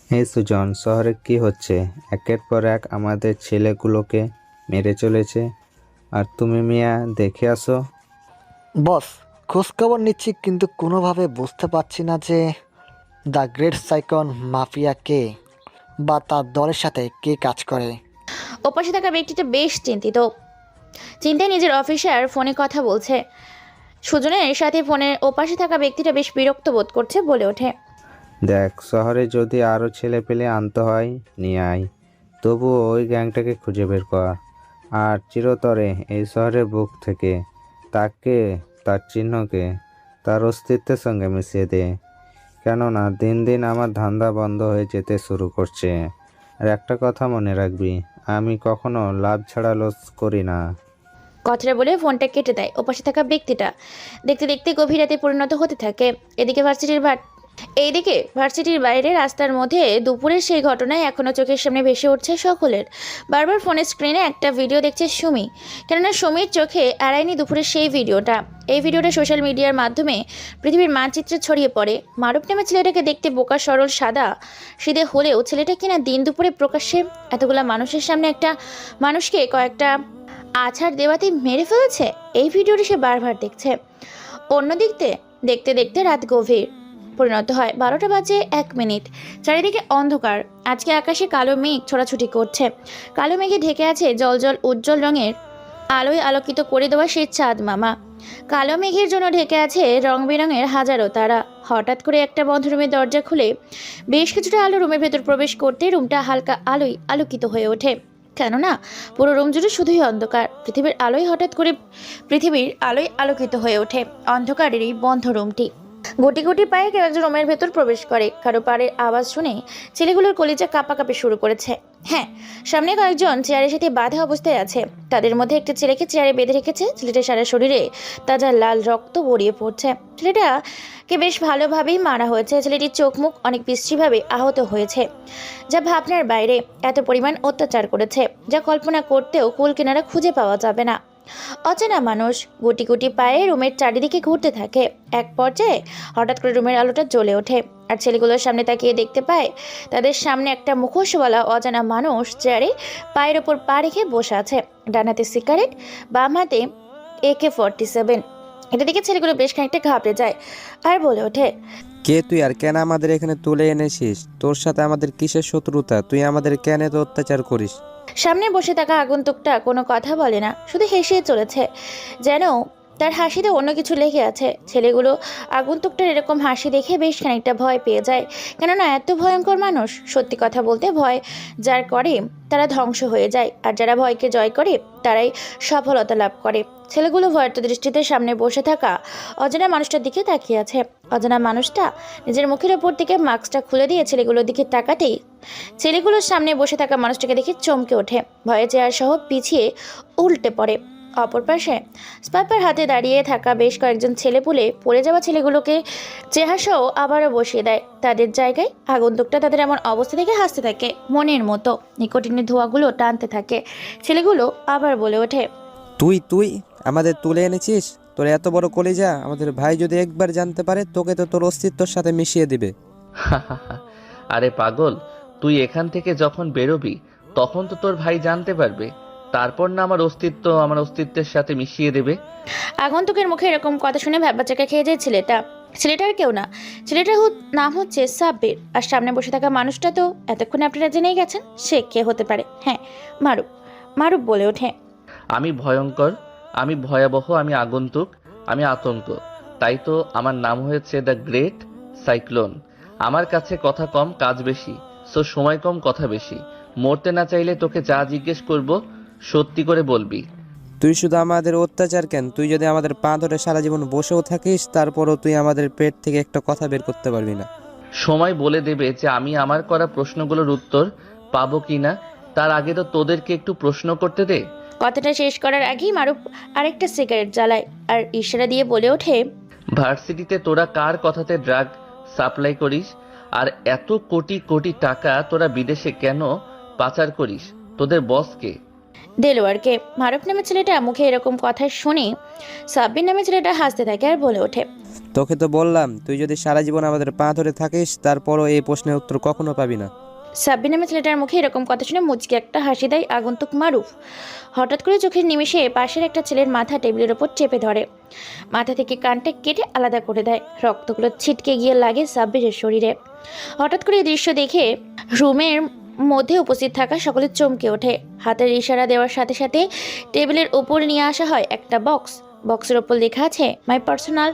এই সুজন, শহরে কি হচ্ছে? একের পর এক আমাদের ছেলেগুলোকে মেরে চলেছে, আর তুমি মিয়া দেখে আসো। বস, খোঁজখবর নিচ্ছি কিন্তু কোনোভাবে বুঝতে পারছি না যে দ্য গ্রেট সাইক্লোন মাফিয়া কে বা তার দলের সাথে কে কাজ করে। ওপাশে থাকা ব্যক্তিটা বেশ চিন্তিত, চিন্তায় নিজের অফিসার ফোনে কথা বলছে। সুজনের সাথে ফোনের ওপাশে থাকা ব্যক্তিটা বেশ বিরক্ত বোধ করছে, বলে ওঠে, দেখ, শহরে যদি আরও ছেলে পেলে আনতে হয় নিয়ে আয়, তবুও ওই গ্যাংটাকে খুঁজে বের কর। আর চিরতরে এই শহরের বুক থেকে তাকে, তার চিহ্নকে, তার অস্তিত্বের সঙ্গে মিশিয়ে দে। কেননা দিন দিন আমার ধান্দা বন্ধ হয়ে যেতে শুরু করছে। আর একটা কথা মনে রাখবি, আমি কখনো লাভ ছাড়া লস করি না। কথাটা বলে ফোনটা কেটে দেয়। ওপাশে থাকা ব্যক্তিটা দেখতে দেখতে গভীর রাতে পরিণত হতে থাকে। এইদিকে ভার্সিটির বাইরে রাস্তার মধ্যে দুপুরের সেই ঘটনায় এখনও চোখের সামনে ভেসে উঠছে সকলের। বারবার ফোনের স্ক্রিনে একটা ভিডিও দেখছে সুমি, কেননা সুমির চোখে এড়ায়নি দুপুরের সেই ভিডিওটা। এই ভিডিওটা সোশ্যাল মিডিয়ার মাধ্যমে পৃথিবীর মানচিত্রে ছড়িয়ে পড়ে। মারুফ নামে ছেলেটাকে দেখতে বোকা সরল সাদা সিধে হলেও ছেলেটা কিনা দিন দুপুরে প্রকাশ্যে এতগুলা মানুষের সামনে একটা মানুষকে কয়েকটা আছাড় দেওয়াতে মেরে ফেলেছে। এই ভিডিওটি সে বারবার দেখছে। অন্যদিকে দেখতে দেখতে রাত গভীর। পরিণত হয় 12টা বাজে 1 মিনিট। চারিদিকে অন্ধকার। আজকে আকাশে কালো মেঘ ছোড়াছুটি করছে। কালো মেঘে ঢেকে আছে জল উজ্জ্বল রঙের আলোয় আলোকিত করে দেওয়া সেই চাঁদ মামা। কালো মেঘের জন্য ঢেকে আছে রং বেরঙের হাজারো তারা। হঠাৎ করে একটা বন্ধ রুমের দরজা খুলে বেশ কিছুটা আলো রুমের ভেতর প্রবেশ করতে রুমটা হালকা আলোয় আলোকিত হয়ে ওঠে। কেননা পুরো রুম জুড়ে শুধুই অন্ধকার। পৃথিবীর আলোয় আলোকিত হয়ে ওঠে অন্ধকারের এই বন্ধ রুমটি। গুটি গুটি পায়ে কেউ একজন রুমের ভেতর প্রবেশ করে। কারো পাড়ের আওয়াজ শুনে ছেলেগুলোর কলিজা কাঁপাকাঁপি শুরু করেছে। হ্যাঁ, সামনে কয়েকজন চেয়ারের সাথে বাঁধা অবস্থায় আছে। তাদের মধ্যে একটা ছেলেকে চেয়ারে বেঁধে রেখেছে। ছেলেটার সারা শরীরে তাজা লাল রক্ত গড়িয়ে পড়ছে। ছেলেটাকে বেশ ভালোভাবেই মারা হয়েছে। ছেলেটির চোখ মুখ অনেক বিশ্রীভাবে আহত হয়েছে, যা ভাবনার বাইরে। এত পরিমাণ অত্যাচার করেছে যা কল্পনা করতেও কুল কিনারা খুঁজে পাওয়া যাবে না। অচেনা মানুষ গুটি গুটি পায়ে রুমের চারিদিকে ঘুরতে থাকে। এক পর্যায়ে হঠাৎ করে রুমের আলোটা জ্বলে ওঠে আর ছেলেগুলোর সামনে তাকিয়ে দেখতে পায় তাদের সামনে একটা মুখোশওয়ালা অজানা মানুষ চেয়ারে পায়ের ওপর পা রেখে বসে আছে। ডান হাতে সিগারেট, বাম হাতে AK-47। এটা দেখে ছেলেগুলো বেশ খানিকটা ঘাবড়ে যায় আর বলে ওঠে, কে তুই আর কেন আমাদের এখানে তুলে এনেছিস? তোর সাথে আমাদের কিসের শত্রুতা? তুই আমাদের কেন এত অত্যাচার করিস? সামনে বসে থাকা আগন্তুকটা কোনো কথা বলে না, শুধু হেসেই চলেছে, যেন তার হাসিতে অন্য কিছু লেগে আছে। ছেলেগুলো আগন্তুকটার এরকম হাসি দেখে বেশ খানিকটা ভয় পেয়ে যায়। কেননা এত ভয়ঙ্কর মানুষ। সত্যি কথা বলতে ভয় যার করে তারা ধ্বংস হয়ে যায়, আর যারা ভয়কে জয় করে তারাই সফলতা লাভ করে। ছেলেগুলো ভয়ার্ত দৃষ্টিতে সামনে বসে থাকা অজানা মানুষটার দিকে তাকিয়ে আছে। অজানা মানুষটা নিজের মুখের ওপর থেকে মাস্কটা খুলে দিয়ে ছেলেগুলোর দিকে তাকাতেই ছেলেগুলোর সামনে বসে থাকা মানুষটাকে দেখে চমকে ওঠে। ভয়ে চেয়ার সহ পিছিয়ে উল্টে পড়ে। অপর পাশে স্পাইপার হাতে দাঁড়িয়ে থাকা বেশ কয়েকজন ছেলেপুলে পড়ে যাওয়া ছেলেগুলোকে চেহারাসহ আবারও বসিয়ে দেয় তাদের জায়গায়। আগন্তুকটা তাদের এমন অবস্থা থেকে হাসতে থাকে মনের মতো। নিকোটিনের ধোঁয়াগুলো টানতে থাকে। ছেলেগুলো আবার বলে ওঠে, তুই আমাদের তুলে এনেছিস? তোর এত বড় কলিজা আমাদের ভাই যদি একবার জানতে পারে, তোকে তো তোর অস্তিত্বর সাথে মিশিয়ে দিবে। আরে পাগল, তুই এখান থেকে যখন বেরোবি তখন তো তোর ভাই জানতে পারবে, তারপর না আমার অস্তিত্বের সাথে মিশিয়ে দেবে। আগন্তুকের মুখে এরকম কথা শুনে ভ্যাবাচাকা খেয়ে যায় ছেলেটার কেউ না। ছেলেটার নাম হচ্ছে সাব্বির। আর সামনে বসে থাকা মানুষটা তো এতক্ষণ আপনারা জেনেই গেছেন সে কে হতে পারে। হ্যাঁ, মারুফ বলে ওঠে, আমি ভয়ঙ্কর, আমি ভয়াবহ, আমি আগন্তুক, আমি আতঙ্ক। তাই তো আমার নাম হয়েছে দ্য গ্রেট সাইক্লোন। আমার কাছে কথা কম কাজ বেশি, সো সময় কম কথা বেশি। মরতে না চাইলে তোকে যা জিজ্ঞেস করব সত্যি করে বলবি। তুই শুধু আমাদের অত্যাচার কেন, তুই যদি আমাদের পা ধরে সারা জীবন বসেও থাকিস তারপরও তুই আমাদের পেট থেকে একটা কথা বের করতে পারবি না। সময় বলে দেবে যে আমি আমার করা প্রশ্নগুলোর উত্তর পাবো কিনা। তার আগে তো তোদেরকে একটু প্রশ্ন করতে দে। কথাটা শেষ করার আগেই মারুফ আরেকটা সিগারেট জ্বালায় আর ইশারা দিয়ে বলে ওঠে, ভার্সিটিতে তোরা কার কথাতে ড্রাগ সাপ্লাই করিস? আর এত কোটি কোটি টাকা তোরা বিদেশে কেন পাচার করিস? তোদের বসকে? দেলোয়ারকে। মারুফ নামে ছেলেটা মুখে এরকম কথা শুনে সাব্বির নামে ছেলেটা হাসতে থাকে আর বলে ওঠে, তোকে তো বললাম তুই যদি সারা জীবন আমাদের পা ধরে থাকিস তারপরও এই প্রশ্নের উত্তর কখনো পাবি না। সাব্বির নামে ছেলেটার মুখে এরকম কথা শুনে মুচকি একটা হাসি দেয় আগন্তুক মারুফ। হঠাৎ করে চোখের নিমেষে পাশের একটা ছেলের মাথা টেবিলের ওপর চেপে ধরে। মাথা থেকে কানটা কেটে আলাদা করে দেয়। রক্তগুলো ছিটকে গিয়ে লাগে সাব্বিরের শরীরে। হঠাৎ করে এই দৃশ্য দেখে রুমের মধ্যে উপস্থিত থাকা সকলে চমকে ওঠে। হাতের ইশারা দেওয়ার সাথে সাথে টেবিলের উপর নিয়ে আসা হয় একটা বক্স। বক্সের ওপর লেখা আছে my personal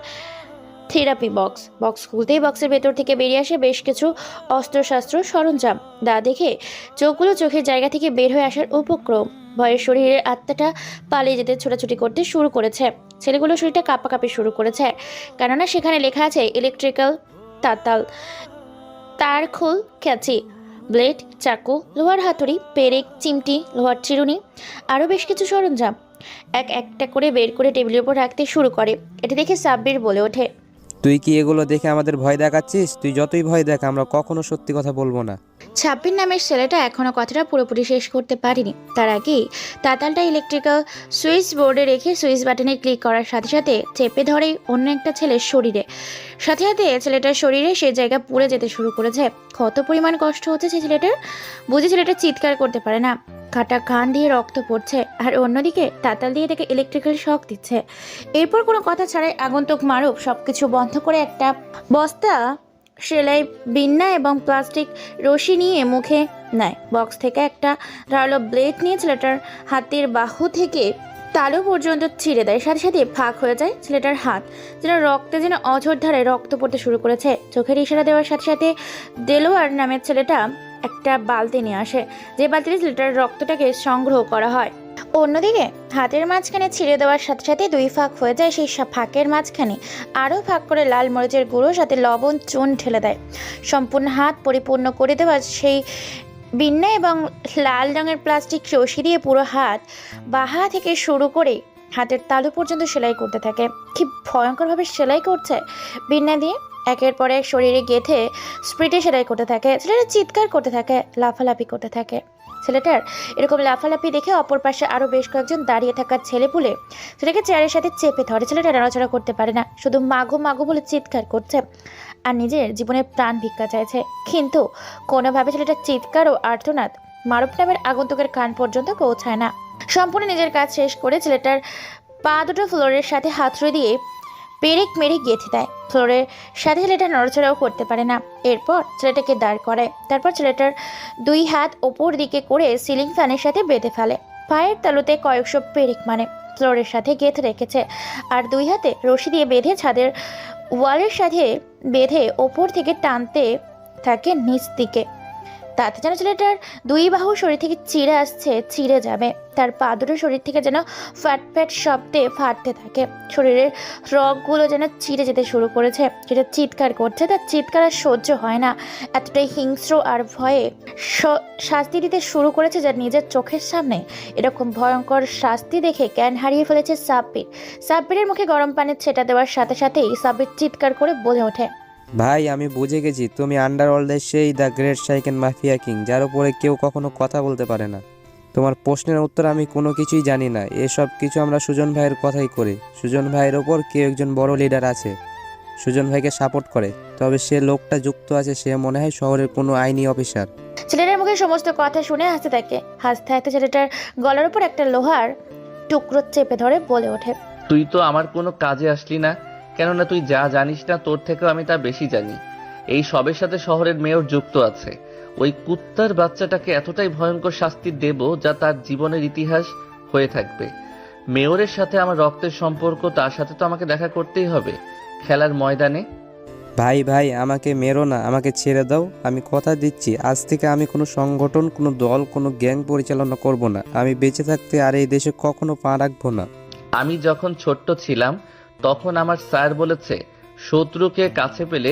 therapy box. Box খুলতেই বক্সের ভেতর থেকে বেরিয়ে আসে বেশ কিছু অস্ত্রশস্ত্র সরঞ্জাম। দা দেখে চোখগুলো চোখের জায়গা থেকে বের হয়ে আসার উপক্রম। ভয়ের শরীরের আত্মাটা পালিয়ে যেতে ছোটাছুটি করতে শুরু করেছে। ছেলেগুলো শরীরটা কাঁপাকাঁপি শুরু করেছে, কেননা সেখানে লেখা আছে ইলেকট্রিক্যাল তাতাল, তারখোল, ক্যাচি, ব্লেড, চাকু, লোহার হাতুড়ি, পেরেক, চিমটি, লোহার চিরুনি, আরও বেশ কিছু সরঞ্জাম একটা করে বের করে টেবিলের উপর রাখতে শুরু করে। এটা দেখে সাব্বির বলে ওঠে, তুই কি এগুলো দেখে আমাদের ভয় দেখাচ্ছিস? তুই যতই ভয় দেখ আমরা কখনো সত্যি কথা বলবো না। সাব্বির নামের ছেলেটা এখনো কথাটা পুরোপুরি শেষ করতে পারেনি। তার আগেই তাতালটা ইলেকট্রিক্যাল সুইচ বোর্ডে রেখে সুইচ বাটনে ক্লিক করার সাথে সাথে চেপে ধরে অন্য একটা ছেলের শরীরে। সাথে সাথে ছেলেটার শরীরে সেই জায়গা পুড়ে যেতে শুরু করেছে। কত পরিমাণ কষ্ট হচ্ছে সেই ছেলেটার, বুঝে ছেলেটা চিৎকার করতে পারে না। কাটা কান দিয়ে রক্ত পড়ছে, আর অন্যদিকে তাতাল দিয়ে তাকে ইলেকট্রিক্যাল শক দিচ্ছে। এরপর কোনো কথা ছাড়াই আগন্তুক মারুফ সবকিছু বন্ধ করে একটা বস্তা সেলাই বিন্না এবং প্লাস্টিক রশি নিয়ে মুখে নেয়। বক্স থেকে একটা ধারালো ব্লেড নিয়ে ছেলেটার হাতের বাহু থেকে তালু পর্যন্ত ছিঁড়ে দেয়। সাথে সাথে ফাঁক হয়ে যায় ছেলেটার হাত, যেন রক্তে যেন অঝোর ধারে রক্ত পড়তে শুরু করেছে। চোখের ইশারা দেওয়ার সাথে সাথে দেলোয়ার নামের ছেলেটা একটা বালতি নিয়ে আসে, যে বালতিতে ছেলেটার রক্তটাকে সংগ্রহ করা হয়। অন্যদিকে হাতের মাঝখানে ছিঁড়ে দেওয়ার সাথে সাথে 2 ফাঁক হয়ে যায়। সেই ফাঁকের মাঝখানে আরও ফাঁক করে লাল মরিচের গুঁড়ো সাথে লবণ চুন ঢেলে দেয়। সম্পূর্ণ হাত পরিপূর্ণ করে দেওয়া সেই বিন্না এবং লাল রঙের প্লাস্টিক রশি দিয়ে পুরো হাত বাহা থেকে শুরু করে হাতের তালু পর্যন্ত সেলাই করতে থাকে। কি ভয়ঙ্করভাবে সেলাই করছে বিন্না দিয়ে, একের পর এক শরীরে গেঁথে স্প্রিটে সেলাই করতে থাকে। ছেলেটা চিৎকার করতে থাকে, লাফালাফি করতে থাকে। ছেলেটার এরকম লাফালাফি দেখে অপর পাশে আরও বেশ কয়েকজন দাঁড়িয়ে থাকা ছেলেপুলে ছেলেকে চেয়ারের সাথে চেপে ধরে। ছেলেটা নড়াচড়া করতে পারে না, শুধু মাগো মাগো বলে চিৎকার করছে আর নিজের জীবনের প্রাণ ভিক্ষা চাইছে। কিন্তু কোনোভাবে ছেলেটার চিৎকার ও আর্তনাদ মারুফ নামের আগন্তুকের কান পর্যন্ত পৌঁছায় না। সম্পূর্ণ নিজের কাজ শেষ করে ছেলেটার পা দুটো ফ্লোরের সাথে হাতড়ে দিয়ে পেরেক মেরে গেঁথে দেয়। ফ্লোরের সাথে ছেলেটা নড়াচড়াও করতে পারে না। এরপর ছেলেটাকে দাঁড় করায়। তারপর ছেলেটার 2 হাত ওপর দিকে করে সিলিং ফ্যানের সাথে বেঁধে ফেলে। পায়ের তালুতে কয়েকশো পেরেক মানে ফ্লোরের সাথে গেঁথে রেখেছে, আর 2 হাতে রশি দিয়ে বেঁধে ছাদের ওয়ালের সাথে বেঁধে ওপর থেকে টানতে থাকে নিচ দিকে। তাতে যেন ছেলেটার 2 বাহু শরীর থেকে চিড়ে আসছে, চিড়ে যাবে। তার পা দুটো শরীর থেকে যেন ফ্যাট ফ্যাট শব্দে ফাটতে থাকে। শরীরের রগগুলো যেন চিড়ে যেতে শুরু করেছে। যেটা চিৎকার করছে, তার চিৎকার আর সহ্য হয় না। এতটাই হিংস্র আর ভয়ে শাস্তি দিতে শুরু করেছে, যার নিজের চোখের সামনে এরকম ভয়ঙ্কর শাস্তি দেখে জ্ঞান হারিয়ে ফেলেছে সাব্বির। সাব্বিরের মুখে গরম পানির ছেটা দেওয়ার সাথে সাথেই সাব্বির চিৎকার করে বলে ওঠে, ভাই আমি বুঝে গেছি, তুমি আন্ডারওয়ার্ল্ডের সেই দ্য গ্রেট শাইকেন মাফিয়া কিং, যার উপরে কেউ কখনো কথা বলতে পারে না। তোমার প্রশ্নের উত্তর আমি কোনো কিছুই জানি না। এসব কিছু আমরা সুজন ভাইয়ের কথাই করি। সুজন ভাইয়ের ওপর কেউ একজন বড় লিডার আছে, সুজন ভাইকে সাপোর্ট করে। তবে সে লোকটা যুক্ত আছে, সে মনে হয় শহরের কোনো আইনি অফিসার। ছেলেটার মুখে সমস্ত কথা শুনে হাসতে থাকে। হাসতে হাসতে ছেলেটার গলার উপর একটা লোহার টুকরো চেপে ধরে বলে ওঠে, তুই তো আমার কোনো কাজে আসলি না, কেননা তুই যা জানিস না তোর থেকেও আমি তা বেশি জানি। এই সবের সাথে শহরের মেয়র যুক্ত আছে। ওই কুত্তার বাচ্চাটাকে এতটাই ভয়ঙ্কর শাস্তি দেব যা তার জীবনের ইতিহাস হয়ে থাকবে। মেয়রের সাথে আমার রক্তের সম্পর্ক, তার সাথে তো আমাকে দেখা করতেই হবে খেলার ময়দানে। ভাই ভাই আমাকে মেরো না, আমাকে ছেড়ে দাও। আমি কথা দিচ্ছি, আজ থেকে আমি কোনো সংগঠন, কোনো দল, কোনো গ্যাং পরিচালনা করব না। আমি বেঁচে থাকতে আর এই দেশে কখনো পা রাখবো না। আমি যখন ছোট্ট ছিলাম তখন আমার স্যার বলেছে, শত্রুকে কাছে পেলে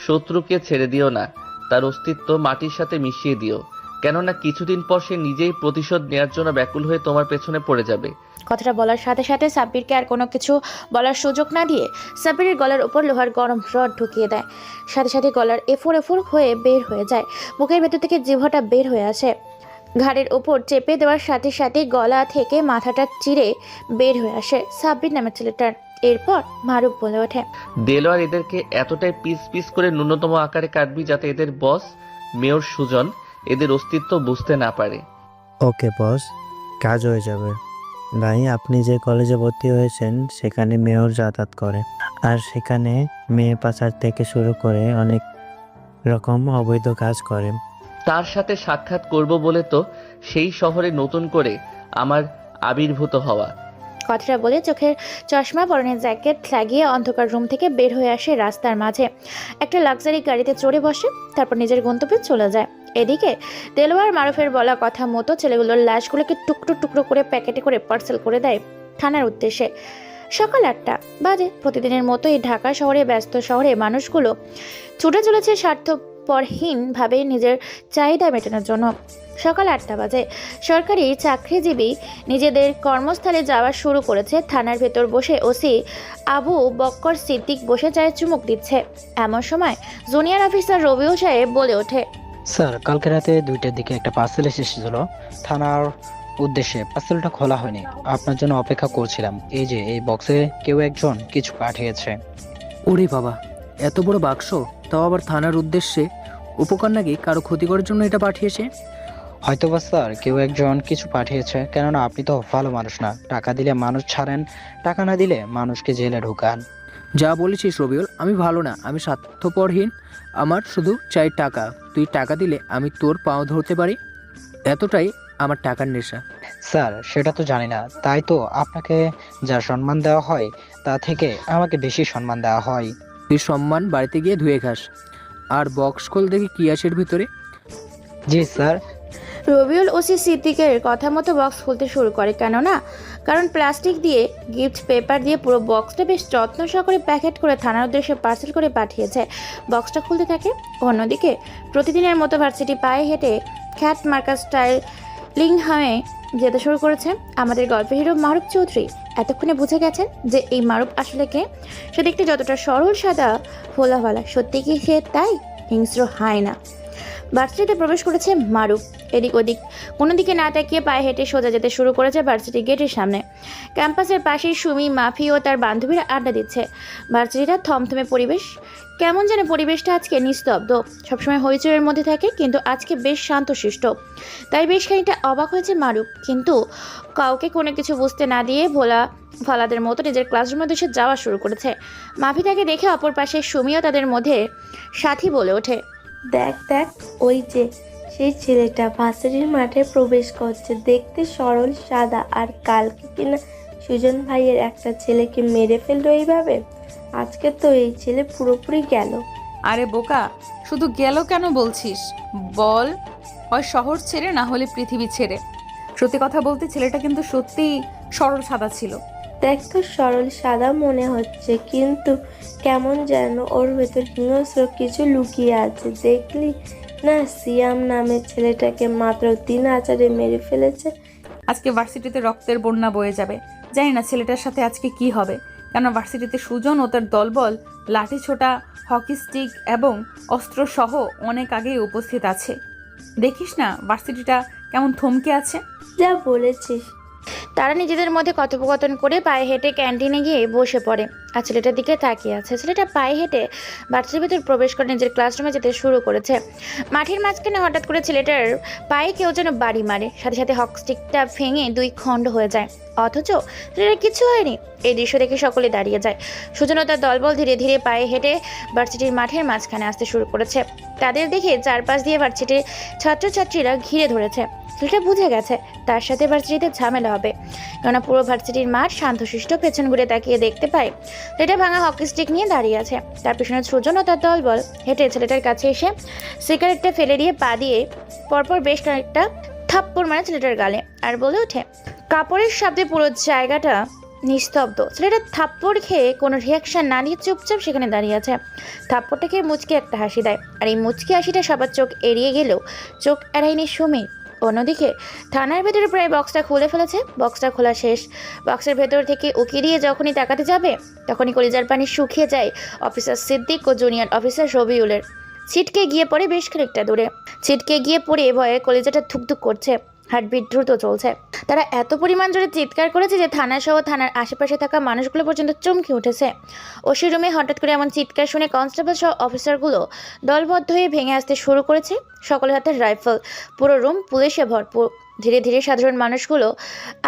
শত্রুকে ছেড়ে দিও না, তার অস্তিত্ব মাটির সাথে মিশিয়ে দিও, কেননা কিছুদিন পর সে নিজেই প্রতিশোধ নেওয়ার জন্য ব্যাকুল হয়ে তোমার পেছনে পড়ে যাবে। কথাটা বলার সাথে সাথে সাব্বিরকে আর কোনো কিছু বলার সুযোগ না দিয়ে সাব্বিরের গলার উপর লোহার গরম রড ঢুকিয়ে দেয়। সাথে সাথে গলার এফোর এফোর হয়ে বের হয়ে যায়। বুকের ভেতর থেকে জিহ্বাটা বের হয়ে আসে। ঘাড়ের ওপর চেপে দেওয়ার সাথে সাথে গলা থেকে মাথাটা চিরে বের হয়ে আসে সাব্বির নামের ছেলেটার। এরপর মারুফ বলে ওঠে, দেলোয়ার এদেরকে এতটাই পিস পিস করে ন্যূনতম আকারে কাটবি যাতে এদের বস মেয়র সুজন এদের অস্তিত্ব বুঝতে না পারে। ওকে বস, কাজ হয়ে যাবে। ভাই আপনি যে কলেজে ভর্তি হয়েছেন সেখানে মেয়র যাতায়াত করে, আর সেখানে মেয়ে পাচার থেকে শুরু করে অনেক রকম অবৈধ কাজ করে। তার সাথে সাক্ষাৎ করব বলে তো সেই শহরে নতুন করে আমার আবির্ভূত হওয়া। কথাটা বলে চোখের চশমা পরনের জ্যাকেট লাগিয়ে অন্ধকার রুম থেকে বের হয়ে আসে রাস্তার মাঝে। একটা লাক্সারি গাড়িতে চড়ে বসে, তারপর নিজের গন্তব্যে চলে যায়। এদিকে দেলোয়ার মারুফের বলা কথা মতো ছেলেগুলোর লাশগুলোকে টুকরো টুকরো করে প্যাকেটে করে পার্সেল করে দেয় থানার উদ্দেশ্যে। সকাল 8টা বাজে। প্রতিদিনের মতো এই ঢাকা শহরে, ব্যস্ত শহরে মানুষগুলো ছুটে চলেছে স্বার্থপরহীনভাবে নিজের চাহিদা মেটানোর জন্য। সকাল 8টা বাজে। সরকারি চাকরিজীবী নিজেদের কর্মস্থলে যাওয়া শুরু করেছে। থানার ভেতর বসে ওসি আবু বক্কর সিদ্দিক বসে চায়ে চুমুক দিচ্ছে। এমন সময় জুনিয়র অফিসার রবিউল সাহেব বলে ওঠে, স্যার কালকে রাতে 2টার দিকে একটা পার্সেল এসেছিল থানার উদ্দেশ্যে। পার্সেলটা খোলা হয়নি, আপনার জন্য অপেক্ষা করছিলাম। এই যে এই বক্সে কেউ একজন কিছু পাঠিয়েছে। ওরে বাবা, এত বড় বাক্স, তাও আবার থানার উদ্দেশ্যে। উপকার নাকি কারো ক্ষতি করার জন্য এটা পাঠিয়েছে? হয়তোবা স্যার কেউ একজন কিছু পাঠিয়েছে, কেননা আপনি তো ভালো মানুষ না। টাকা দিলে মানুষ ছাড়েন, টাকা না দিলে মানুষকে জেলে ঢুকান। যা বলেছিস রবিউল, আমি ভালো না, আমি স্বার্থপরহীন, আমার শুধু চাই টাকা। তুই টাকা দিলে আমি তোর পাও ধরতে পারি, এতটাই আমার টাকার নেশা। স্যার সেটা তো জানি না, তাই তো আপনাকে যা সম্মান দেওয়া হয় তা থেকে আমাকে বেশি সম্মান দেওয়া হয়। তুই সম্মান বাড়িতে গিয়ে ধুয়ে খাস। আর বক্স খোল দেখি কি আছে এর ভিতরে। জি স্যার। রবিউল ওসি সিদ্দিকের কথা মতো বক্স খুলতে শুরু করে, কারণ প্লাস্টিক দিয়ে গিফট পেপার দিয়ে পুরো বক্সটা বেশ যত্ন সহকারে প্যাকেট করে থানার উদ্দেশ্যে পার্সেল করে পাঠিয়েছে। বক্সটা খুলতে থাকে। অন্যদিকে প্রতিদিনের মতো ভার্সিটি পায়ে হেঁটে খ্যাট মার্কা স্টাইলিং হয়ে যেতে শুরু করেছে আমাদের গল্পের হিরো মারুফ চৌধুরী। এতক্ষণে বুঝে গেছেন যে এই মারুফ আসলে কে। সে দেখতে যতটা সরল সাদা ফোলাওয়ালা, সত্যি কি সে তাই হিংস্র হয় না। ভার্সিটিতে প্রবেশ করেছে মারুফ। এদিক ওদিক কোনো দিকে না তাকিয়ে পায়ে হেঁটে সোজা যেতে শুরু করেছে ভার্সিটি গেটের সামনে। ক্যাম্পাসের পাশেই সুমি, মাফি ও তার বান্ধবীরা আড্ডা দিচ্ছে। ভার্সিটিটা থমথমে পরিবেশ, কেমন যেন পরিবেশটা আজকে নিস্তব্ধ। সবসময় হইচইয়ের মধ্যে থাকে, কিন্তু আজকে বেশ শান্তশিষ্ট। তাই বেশ খানিকটা অবাক হয়েছে মারুফ, কিন্তু কাউকে কোনো কিছু বুঝতে না দিয়ে ভোলা ফলাদের মতো নিজের ক্লাসরুমের উদ্দেশ্যে যাওয়া শুরু করেছে। মাফি তাকে দেখে অপর পাশে সুমিও তাদের মধ্যে সাথী বলে ওঠে, দেখ দেখ, ওই যে সেই ছেলেটা ভার্সিটির মাঠে প্রবেশ করছে, দেখতে সরল সাদা, আর কালকে কিনা সুজন ভাইয়ের একটা ছেলেকে মেরে ফেললো এইভাবে। আজকে তো এই ছেলে পুরোপুরি গেল। আরে বোকা, শুধু গেল কেন বলছিস? বল, হয় শহর ছেড়ে না হলে পৃথিবী ছেড়ে। সত্যি কথা বলতে ছেলেটা কিন্তু সত্যিই সরল সাদা ছিল। দেখ তো, সরল সাদা মনে হচ্ছে, কিন্তু কেমন যেন ওর ভেতর হিংস্র কিছু লুকিয়ে আছে। দেখলি না, সিয়াম নামের ছেলেটাকে মাত্র 3 আচারে মেরে ফেলেছে। আজকে ভার্সিটিতে রক্তের বন্যা বয়ে যাবে। জানি না ছেলেটার সাথে আজকে কি হবে, কেন ভার্সিটিতে সুজন ও তার দলবল লাঠি ছোটা, হকি স্টিক এবং অস্ত্র সহ অনেক আগেই উপস্থিত আছে। দেখিস না ভার্সিটিটা কেমন থমকে আছে। যা বলেছিস। তারা নিজেদের মধ্যে কথোপকথন করে পায়ে হেঁটে ক্যান্টিনে গিয়ে বসে পড়ে। আর ছেলেটার দিকে তাকিয়ে আছে। ছেলেটা পায়ে হেঁটে ভার্সিটির ভেতর প্রবেশ করে নিজের ক্লাসরুমে যেতে শুরু করেছে। মাঠের মাঝখানে হঠাৎ করে ছেলেটার পায়ে কেউ যেন বাড়ি মারে, সাথে সাথে হক স্টিকটা ভেঙে 2 খণ্ড হয়ে যায়। অথচ ছেলেটার কিছু হয়নি। এই দৃশ্য দেখে সকলে দাঁড়িয়ে যায়। সুজন ও তার দলবল ধীরে ধীরে পায়ে হেঁটে ভার্সিটির মাঠের মাঝখানে আসতে শুরু করেছে। তাদের দেখে চারপাশ দিয়ে ভার্সিটির ছাত্রছাত্রীরা ঘিরে ধরেছে। ছেলেটা বুঝে গেছে তার সাথে ভার্সিটিতে ঝামেলা হবে, কেননা পুরো ভার্সিটির মাঠ শান্তশিষ্ট। পেছন ঘুরে তাকিয়ে দেখতে পায় ছেলেটা ভাঙা হকি স্টিক নিয়ে দাঁড়িয়ে আছে। তার পিছনে সুজন ও তার দলবল হেঁটে ছেলেটার কাছে এসে সিগারেটটা ফেলে দিয়ে পা দিয়ে পরপর বেশ কয়েকটা থাপ্পড় মারে ছেলেটার গালে, আর বলে ওঠে। কাপড়ের শব্দে পুরো জায়গাটা নিস্তব্ধ। ছেলেটা থাপ্পড় খেয়ে কোনো রিয়াকশন না দিয়ে চুপচাপ সেখানে দাঁড়িয়ে আছে। থাপ্পড়টা খেয়ে মুচকি একটা হাসি দেয়, আর এই মুচকি হাসিটা সবার চোখ এড়িয়ে গেলেও চোখ এড়ায়নি সুমি। অন্যদিকে থানার ভেতরে প্রায় বক্সটা খুলে ফেলেছে। বক্সটা খোলা শেষ। বক্সের ভেতর থেকে উকি দিয়ে যখনই তাকাতে যাবে, তখনই কলিজার পানি শুকিয়ে যায় অফিসার সিদ্দিক ও জুনিয়র অফিসার রবিউলের। ছিটকে গিয়ে পড়ে বেশ খানিকটা দূরে। ছিটকে গিয়ে পড়ে ভয়ে কলিজাটা ধুকধুক করছে, হার্টবিট দ্রুত চলছে। তারা এত পরিমাণ জোরে চিৎকার করেছে যে থানাসহ থানার আশেপাশে থাকা মানুষগুলো পর্যন্ত চমকে উঠেছে। ওসি রুমে হঠাৎ করে এমন চিৎকার শুনে কনস্টেবল সহ অফিসারগুলো দলবদ্ধ হয়ে ভেঙে আসতে শুরু করেছে। সকলের হাতে রাইফেল, পুরো রুম পুলিশে ভরপুর। ধীরে ধীরে সাধারণ মানুষগুলো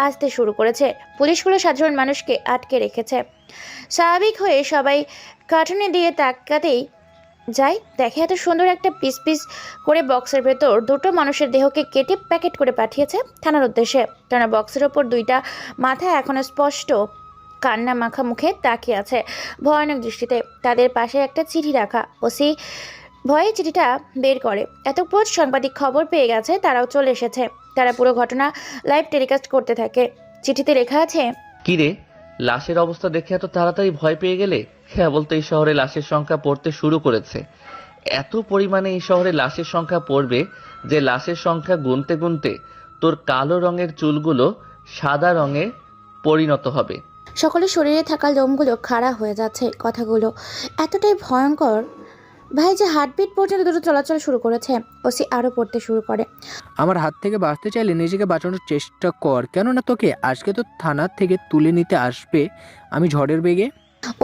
আসতে শুরু করেছে। পুলিশগুলো সাধারণ মানুষকে আটকে রেখেছে। স্বাভাবিক হয়ে সবাই কার্টুনে দিয়ে তাকাতেই যাই দেখে এত সুন্দর একটা পিস পিস করে বক্সের ভেতর 2টো মানুষের দেহকে কেটে প্যাকেট করে পাঠিয়েছে থানার উদ্দেশ্যে। কেননা বক্সের ওপর 2টা মাথা এখনও স্পষ্ট কান্না মাখা মুখে তাকিয়ে আছে ভয়ানক দৃষ্টিতে। তাদের পাশে একটা চিঠি রাখা। ওসি ভয়ে চিঠিটা বের করে। এতপর সাংবাদিক খবর পেয়ে গেছে, তারাও চলে এসেছে। তারা পুরো ঘটনা লাইভ টেলিকাস্ট করতে থাকে। চিঠিতে লেখা আছে, কি রে, লাশের অবস্থা দেখে এত তাড়াতাড়ি ভয় পেয়ে গেলে? হ্যাঁ, বলতে এই শহরে লাশের সংখ্যা পড়তে শুরু করেছে। এত পরিমাণে এই শহরে লাশের সংখ্যা পড়বে যে লাশের সংখ্যা গুনতে গুনতে তোর কালো রঙের চুলগুলো সাদা রঙে পরিণত হবে। সকলের শরীরে থাকা লোমগুলো খাড়া হয়ে যাচ্ছে। কথাগুলো এতটাই ভয়ঙ্কর ভাই যে হার্টবিট পর্যন্ত দ্রুত চলাচল শুরু করেছে। ওসি আরও পড়তে শুরু করে, আমার হাত থেকে বাঁচতে চাইলে নিজেকে বাঁচানোর চেষ্টা কর, কেননা তোকে আজকে তো থানা থেকে তুলে নিতে আসবে আমি ঝড়ের বেগে।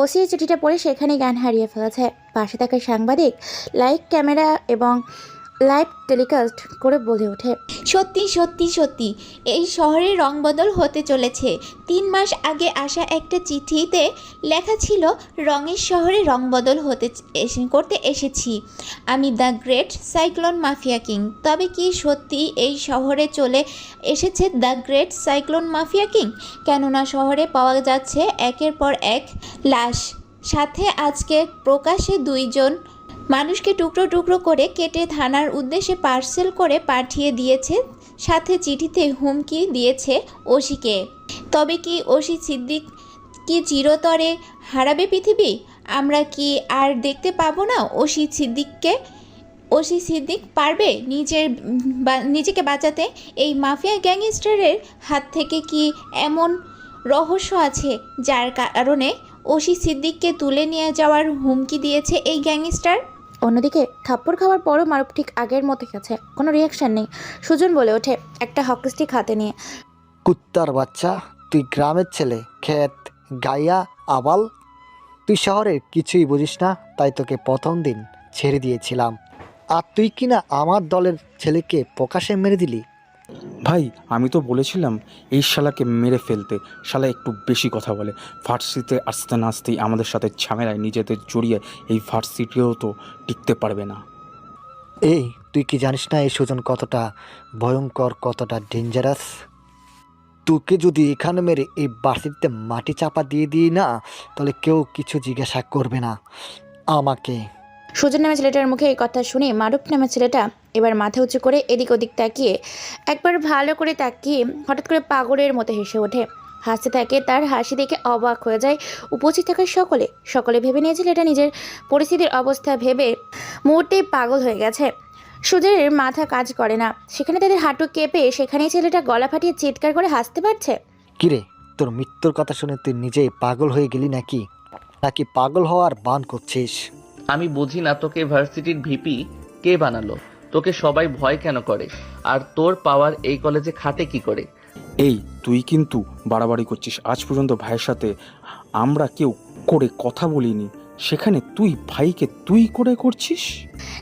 ওসি চিঠিটা পড়ে সেখানে জ্ঞান হারিয়ে ফেলেছে। পাশে থাকা সাংবাদিক লাইট, ক্যামেরা এবং লাইভ টেলিকাস্ট করে বলে ওঠে, সত্যি সত্যি সত্যি এই শহরে রংবদল হতে চলেছে। 3 মাস আগে আসা একটা চিঠিতে লেখা ছিল রঙের শহরে রংবদল করতে এসেছি আমি, the great cyclone mafia king. তবে কি সত্যি এই শহরে চলে এসেছে the great cyclone mafia king? কেননা শহরে পাওয়া যাচ্ছে একের পর এক লাশ, সাথে আজকে প্রকাশ্যে 2 জন মানুষকে টুকরো টুকরো করে কেটে থানার উদ্দেশ্যে পার্সেল করে পাঠিয়ে দিয়েছে, সাথে চিঠিতে হুমকি দিয়েছে ওসিকে। তবে কি ওসি সিদ্দিক কি চিরতরে হারাবে পৃথিবী? আমরা কি আর দেখতে পাবো না ওসি সিদ্দিককে? ওসি সিদ্দিক পারবে নিজেকে বাঁচাতে? এই মাফিয়া গ্যাংস্টারের হাত থেকে কি এমন রহস্য আছে যার কারণে ওসি সিদ্দিককে তুলে নিয়ে যাওয়ার হুমকি দিয়েছে এই গ্যাংস্টার? অন্যদিকে থাপ্পড় খাওয়ার পরও মারুফ ঠিক আগের মতো গেছে, কোনো রিয়াকশন নেই। সুজন বলে ওঠে একটা হকি স্টিক হাতে নিয়ে, কুত্তার বাচ্চা, তুই গ্রামের ছেলে, ক্ষেত গাইয়া আবাল, তুই শহরের কিছুই বুঝিস না, তাই তোকে প্রথম দিন ছেড়ে দিয়েছিলাম, আর তুই কিনা আমার দলের ছেলেকে প্রকাশ্যে মেরে দিলি। ভাই আমি তো বলেছিলাম এই শালাকে মেরে ফেলতে, শালা একটু বেশি কথা বলে। ভার্সিটিতে আসতে না আসতেই আমাদের সাথে ঝামেলায় নিজেদের জড়িয়ে এই ভার্সিটিও তো টিকতে পারবে না। এই তুই কি জানিস না এই সুজন কতটা ভয়ঙ্কর, কতটা ডেঞ্জারাস? তোকে যদি এখানে মেরে এই ভার্সিটিতে মাটি চাপা দিয়ে দিই না, তাহলে কেউ কিছু জিজ্ঞাসা করবে না আমাকে। সুজন নামে ছেলেটার মুখে এই কথা শুনে মারুফ নামে ছেলেটা এবার মাথা উঁচু করে এদিক ওদিক তাকিয়ে একবার ভালো করে তাকিয়ে হঠাৎ করে পাগলের মতো হেসে ওঠে। হাসতে থাকে, তার হাসি দেখে অবাক হয়ে যায় উপস্থিত থাকা সকলে ভেবে নিয়েছিল এটা নিজের পরিস্থিতির অবস্থা ভেবে মুহূর্তেই পাগল হয়ে গেছে। সুজনের মাথা কাজ করে না, সেখানে তাদের হাঁটু কেঁপে সেখানেই ছেলেটা গলা ফাটিয়ে চিৎকার করে হাসতে পারছে। কিরে, তোর মৃত্যুর কথা শুনে তুই নিজেই পাগল হয়ে গেলি নাকি পাগল হওয়ার বান করছিস? আমি বুঝি না তোকে ভার্সিটির ভিপি কে বানালো? তোকে সবাই ভয় কেন করে? আর তোর পাওয়ার এই কলেজে খাটে কি করে? এই তুই কিন্তু বাড়াবাড়ি করছিস। আজ পর্যন্ত ভাইয়ের সাথে আমরা কেউ করে কথা বলিনি, সেখানে তুই ভাইকে তুই করে করছিস।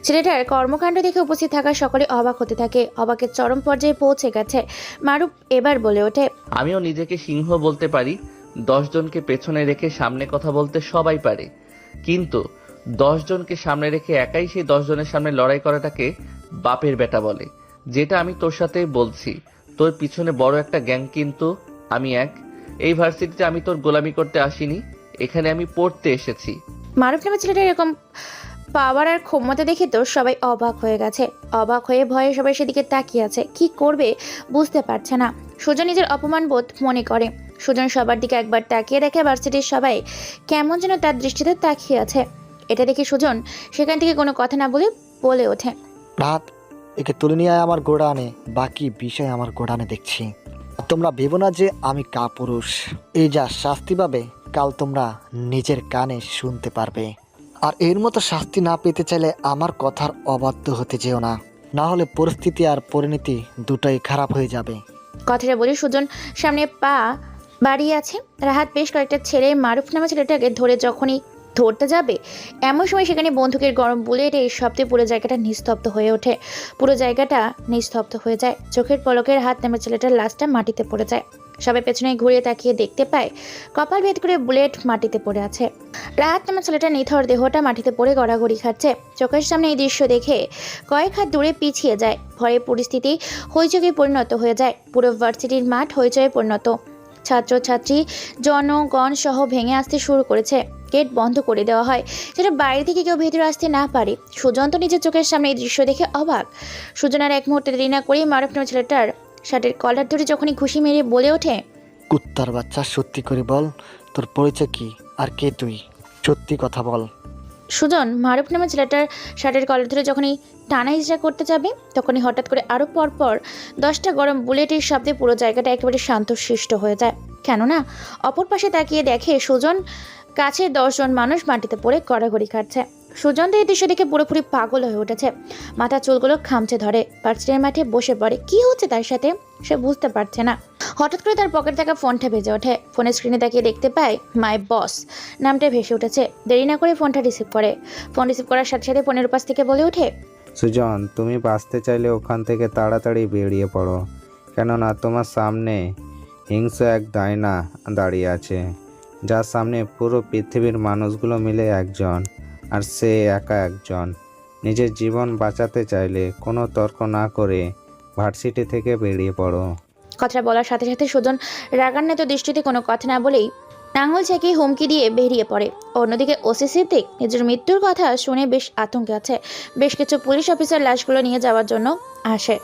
ছেলেটার কর্মকাণ্ড দেখে উপস্থিত থাকা সকলে অবাক হতে থাকে, অবাকের চরম পর্যায়ে পৌঁছে গেছে। মারুফ এবার বলে ওঠে, আমিও নিজেকে সিংহ বলতে পারি। 10 জনকে পেছনে রেখে সামনে কথা বলতে সবাই পারে, কিন্তু 10 জনকে সামনে রেখে একাই সেই 10 জনের সামনে লড়াই করাটাকে বাপের বেটা বলে। যেটা আমি তোর সাথে বলছি, তোর পিছনে বড় একটা গ্যাং, কিন্তু আমি এই ভার্সিটিতে আমি তোর গোলামি করতে আসিনি, এখানে আমি পড়তে এসেছি। মারুফ নামে ছেলেটা এরকম পাওয়ার আর ক্ষমতা দেখে তো সবাই অবাক হয়ে গেছে। অবাক হয়ে ভয়ে সবাই সেদিকে তাকিয়ে আছে, কি করবে বুঝতে পারছে না। সুজন নিজের অপমান বোধ মনে করে। সুজন সবার দিকে একবার তাকিয়ে দেখে ভার্সিটির সবাই কেমন যেন তার দৃষ্টিতে তাকিয়ে আছে। এটা দেখে সুজন সেখান থেকে কোনো কথা না বলে ওঠে, রাত, একে তুলে নিয়ে আয় আমার গোডানে, বাকি বিষয় আমার গোডানে দেখছি। তোমরা ভেবো না যে আমি কাপুরুষ। এই যা শাস্তি পাবে কাল তোমরা নিজের কানে শুনতে পারবে। আর এর মতো শাস্তি না পেতে চাইলে আমার কথার অবাধ্য হতে যেও না, না হলে পরিস্থিতি আর পরিণতি দুটোই খারাপ হয়ে যাবে। কথাটা বলে সুজন সামনে পা বাড়িয়ে আছে। রাহাত বেশ কয়েকটা ছেলে মারুফ নামে ছেলেটাকে ধরে যখনই ধরতে যাবে, এমন সময় সেখানে বন্দুকের গরম বুলেট এই শব্দে পুরো জায়গাটা নিস্তব্ধ হয়ে ওঠে। পুরো জায়গাটা নিস্তব্ধ হয়ে যায়। চোখের পলকের হাত নামে ছেলেটার লাশটা মাটিতে পড়ে যায়। সবাই পেছনে ঘুরিয়ে তাকিয়ে দেখতে পায় কপাল ভেদ করে বুলেট মাটিতে পড়ে আছে। রাহাত নামে ছেলেটা নিথর দেহটা মাটিতে পড়ে গড়াগড়ি খাচ্ছে। চোখের সামনে এই দৃশ্য দেখে কয়েক হাত দূরে পিছিয়ে যায়। ভয়ে পরিস্থিতি হইচকে পরিণত হয়ে যায়। পুরো ভার্সিটির মাঠ হইচয়ে পরিণত। ছাত্রছাত্রী জনগণ সহ ভেঙে আসতে শুরু করেছে। গেট বন্ধ করে দেওয়া হয় যেটা বাইরে থেকে কেউ ভেতরে আসতে না পারে। সুজন তো নিজের চোখের সামনে এই দৃশ্য দেখে অবাক। সুজন আর এক মুহূর্তে দেরি না করেই মারুফ নামে ছেলেটার শার্টের কলার ধরে যখনই ঘুষি মেরে বলে ওঠে, কুত্তার বাচ্চা, সত্যি করে বল তোর পরিচয় কি আর কে তুই? সত্যি কথা বল। সুজন মারুফ নামে ছেলেটার শার্টের কলার ধরে যখনই টানা হিজড়া করতে যাবে, তখনই হঠাৎ করে আরও পরপর 10টা গরম বুলেটের শব্দে পুরো জায়গাটা একেবারে শান্তশিষ্ট হয়ে যায়। কেননা অপর পাশে তাকিয়ে দেখে সুজন কাছে 10 জন মানুষ মাটিতে পড়ে গড়াগড়ি খাচ্ছে। সুজন এই দৃশ্য দেখে পুরোপুরি পাগল হয়ে উঠেছে। মাথা চুলগুলো খামচে ধরে ভার্সিটির মাঠে বসে পড়ে। কি হচ্ছে তার সাথে সে বুঝতে পারছে না। হঠাৎ করে তার পকেট থাকা ফোনটা বেজে ওঠে। ফোনের স্ক্রিনে তাকিয়ে দেখতে পায় মাই বস নামটা ভেসে উঠেছে। দেরি না করে ফোনটা রিসিভ করে। ফোন রিসিভ করার সাথে সাথে ফোনের পাশ থেকে বলে ওঠে, সুজন, তুমি বাঁচতে চাইলে ওখান থেকে তাড়াতাড়ি বেরিয়ে পড়ো, কেননা তোমার সামনে হিংস্র এক ডাইনা দাঁড়িয়ে আছে, যার সামনে পুরো পৃথিবীর মানুষগুলো মিলে একজন, আর সে একা একজন। নিজের জীবন বাঁচাতে চাইলে কোনো তর্ক না করে ভার্সিটি থেকে বেরিয়ে পড়ো। কথাটা বলার সাথে সাথে সুজন রাগান্বিত দৃষ্টিতে কোনো কথা না বলেই আঙুল ছেঁকে হুমকি দিয়ে বেরিয়ে পড়ে। অন্যদিকে ওসি সিদ্দিক নিজের মৃত্যুর কথা শুনে বেশ আতঙ্কে আছে। বেশ কিছু পুলিশ অফিসার লাশগুলো নিয়ে যাওয়ার জন্য আসে।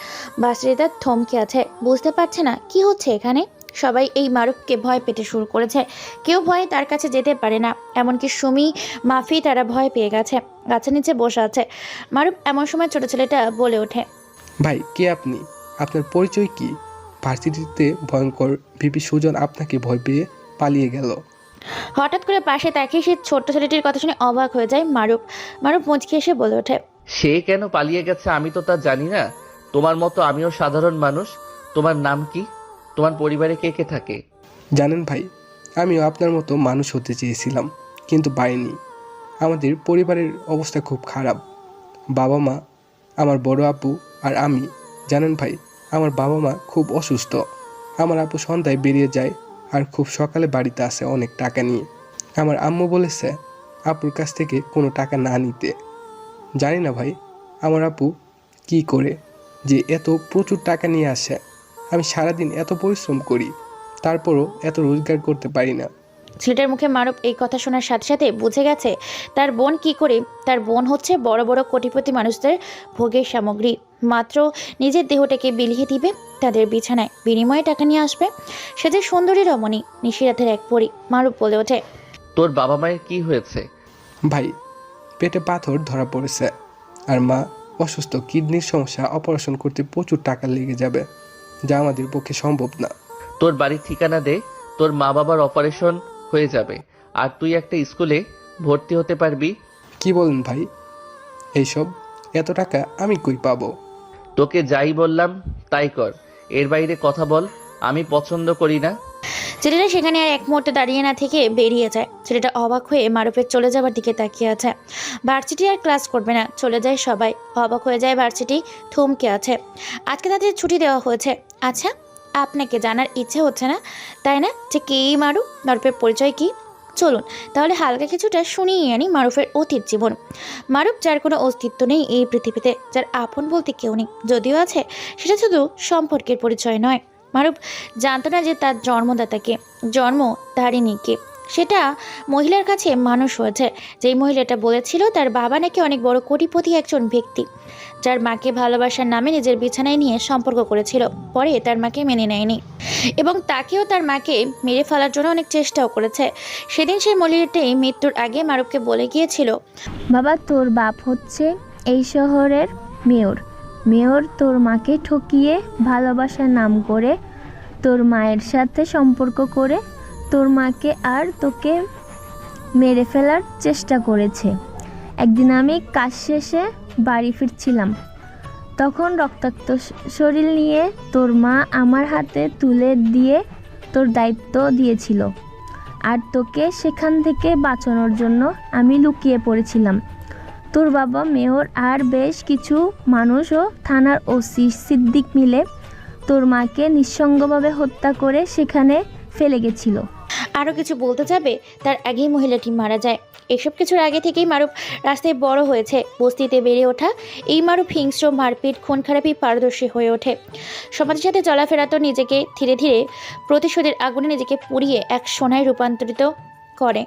ভার্সিটিতে থমকে আছে, বুঝতে পারছে না কি হচ্ছে এখানে। সবাই এই মারুফকে ভয় পেতে শুরু করেছে। কেউ ভয়ে তার কাছে যেতে পারে না, এমনকি সুমি, মাফি তারা ভয় পেয়ে গেছে, গাছের নিচে বসে আছে। মারুফ এমন সময় ছোট ছেলেটা বলে ওঠে, ভাই কে আপনি? আপনার পরিচয় কি? ভার্সিটিতে ভয়ঙ্কর ভিপি সুজন আপনাকে ভয় পেয়ে পালিয়ে গেল। হঠাৎ করে পাশে তাকিয়ে সে ছোট্ট ছেলেটির কথা শুনে অবাক হয়ে যায় মারুফ। মারুফ মুচকি এসে বলে ওঠে, সে কেন পালিয়ে গেছে আমি তো তা জানি না। তোমার মতো আমিও সাধারণ মানুষ। তোমার নাম কি? তোমার পরিবারে কে কে থাকে? জানেন ভাই, আমিও আপনার মতো মানুষ হতে চেয়েছিলাম, কিন্তু পাইনি। আমাদের পরিবারের অবস্থা খুব খারাপ। বাবা মা, আমার বড় আপু আর আমি। জানেন ভাই, আমার বাবা মা খুব অসুস্থ। আমার আপু সন্ধ্যায় বেরিয়ে যায় আর খুব সকালে বাড়িতে আসে অনেক টাকা নিয়ে। আমার আম্মু বলেছে আপুর কাছ থেকে কোনো টাকা না নিতে। জানি না ভাই আমার আপু কি করে যে এত প্রচুর টাকা নিয়ে আসে। আমি সারাদিন এত পরিশ্রম করি, তারপরও এত রোজগার করতে পারি না। ছেলেটার মুখে মারুফ এই কথা শোনার সাথে সাথে বুঝে গেছে তার বোন কি করে। তার বোন হচ্ছে বড় বড় কোটিপতি মানুষদের ভোগের সামগ্রী। মাত্র নিজের দেহটাকে বিলিয়ে দিবে তাদের বিছানায়, বিনিময়ে টাকা নিয়ে আসবে। সে যে সুন্দরী রমণী, নিশিরাতের এক পরী। মারুফ বলে ওঠে, তোর বাবা মায়ের কি হয়েছে? ভাই পেটে পাথর ধরা পড়েছে, আর মা অসুস্থ, কিডনির সমস্যা, অপারেশন করতে প্রচুর টাকা লেগে যাবে, যা আমাদের পক্ষে সম্ভব না। তোর বাড়ির ঠিকানা দে, তোর মা বাবার অপারেশন হয়ে যাবে আর তুই একটা স্কুলে ভর্তি হতে পারবি। কি বলেন ভাই? এইসব এত টাকা আমি কই পাবো? তোকে যাই বললাম তাই কর, এর বাইরে কথা বল আমি পছন্দ করি না। ছেলেটা সেখানে আর এক মুহূর্তে দাঁড়িয়ে না থেকে বেরিয়ে যায়। ছেলেটা অবাক হয়ে মারুফের চলে যাবার দিকে তাকিয়ে আছে। ভার্সিটি আর ক্লাস করবে না, চলে যায় সবাই। অবাক হয়ে যায় ভার্সিটি, থমকে আছে। আজকে তাদের ছুটি দেওয়া হয়েছে। আচ্ছা, আপনাকে জানার ইচ্ছে হচ্ছে না তাই না যে কে এই মারুফ, মারুফের পরিচয় কি? চলুন তাহলে হালকা কিছুটা শুনিয়ে আনি মারুফের অতীত জীবন। মারুফ যার কোনো অস্তিত্ব নেই এই পৃথিবীতে, যার আপন বলতে কেউ নেই, যদিও আছে সেটা শুধু সম্পর্কের পরিচয় নয়। মারুফ জানতো না যে তার জন্মদাতাকে, জন্মধারিণীকে। সেটা মহিলার কাছে মানুষ হয়েছে, যেই মহিলাটা বলেছিল তার বাবা নাকি অনেক বড় কোটিপতি একজন ব্যক্তি, যার মাকে ভালোবাসার নামে নিজের বিছানায় নিয়ে সম্পর্ক করেছিল। পরে তার মাকে মেনে নেয়নি এবং তাকেও তার মাকে মেরে ফেলার জন্য অনেক চেষ্টাও করেছে। সেদিন সেই মহিলাটাই মৃত্যুর আগে মারুফকে বলে গিয়েছিল, বাবা তোর বাপ হচ্ছে এই শহরের মেয়র। মেয়র তোর মাকে ঠকিয়ে ভালোবাসার নাম করে তোর মায়ের সাথে সম্পর্ক করে তোর মাকে আর তোকে মেরে ফেলার চেষ্টা করেছে। একদিন আমি কাজ শেষে বাড়ি ফিরছিলাম, তখন রক্তাক্ত শরীর নিয়ে তোর মা আমার হাতে তুলে দিয়ে তোর দায়িত্ব দিয়েছিল, আর তোকে সেখান থেকে বাঁচানোর জন্য আমি লুকিয়ে পড়েছিলাম। তোর বাবা মেয়র আর বেশ কিছু মানুষ ও থানার ওসি সিদ্দিক মিলে তোর মাকে নিঃসঙ্গভাবে হত্যা করে সেখানে ফেলে গেছিল। আরও কিছু বলতে যাবে তার আগেই মহিলাটি মারা যায়। এসব কিছুর আগে থেকেই মারুফ রাস্তায় বড় হয়েছে, বস্তিতে বেড়ে ওঠা এই মারুফ হিংস্র, মারপিট, খুন খারাপি পারদর্শী হয়ে ওঠে। সমাজের সাথে চলাফেরা তো নিজেকে ধীরে ধীরে প্রতিশোধের আগুনে নিজেকে পুড়িয়ে এক সোনায় রূপান্তরিত করে।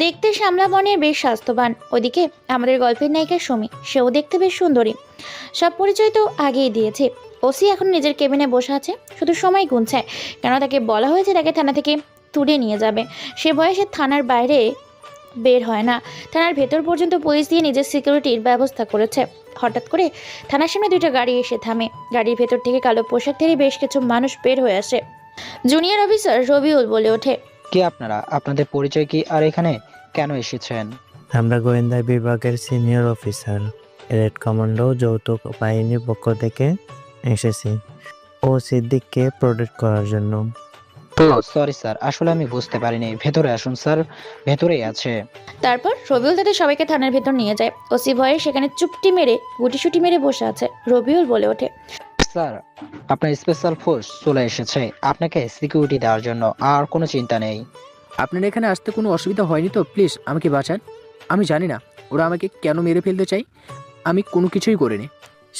দেখতে শ্যামলা বনের বেশ স্বাস্থ্যবান। ওদিকে আমাদের গল্পের নায়িকা সুমি, সেও দেখতে বেশ সুন্দরী। সব পরিচয় তো আগেই দিয়েছে। ওসি এখন নিজের কেবিনে বসে আছে, শুধু সময় গুনছে, কেন তাকে বলা হয়েছে তাকে থানা থেকে তুলে নিয়ে যাবে। সে বয়সে থানার বাইরে বের হয় না, থানার ভেতর পর্যন্ত পুলিশ দিয়ে নিজের সিকিউরিটির ব্যবস্থা করেছে। হঠাৎ করে থানার সামনে দুইটা গাড়ি এসে থামে। গাড়ির ভেতর থেকে কালো পোশাক থেকে বেশ কিছু মানুষ বের হয়ে আসে। জুনিয়র অফিসার রবিউল বলে ওঠে, কে আপনারা? আপনাদের পরিচয় কি আর এখানে কেন এসেছেন? আমরা গোয়েন্দা বিভাগের সিনিয়র অফিসার, রেড কমান্ডো যৌথ বাহিনীর পক্ষ থেকে এসেছি ও সিদ্দিককে প্রোটেক্ট করার জন্য। তো সরি স্যার, আসলে আমি বুঝতে পারিনি। ভেতরে আসুন স্যার, ভেতরেই আছে। তারপর রবিউল তাদের সবাইকে থানার ভেতর নিয়ে যায়। ওসি ভয়ে সেখানে চুপটি মেরে গুটিসুটি মেরে বসে আছে। রবিউল বলে ওঠে, স্যার, আপনার স্পেশাল ফোর্স চলে এসেছে আপনাকে সিকিউরিটি দেওয়ার জন্য, আর কোনো চিন্তা নেই। আপনার এখানে আসতে কোনো অসুবিধা হয়নি তো? প্লিজ আমাকে বাঁচান। আমি জানি না ওরা আমাকে কেন মেরে ফেলতে চাই, আমি কোনো কিছুই করিনি।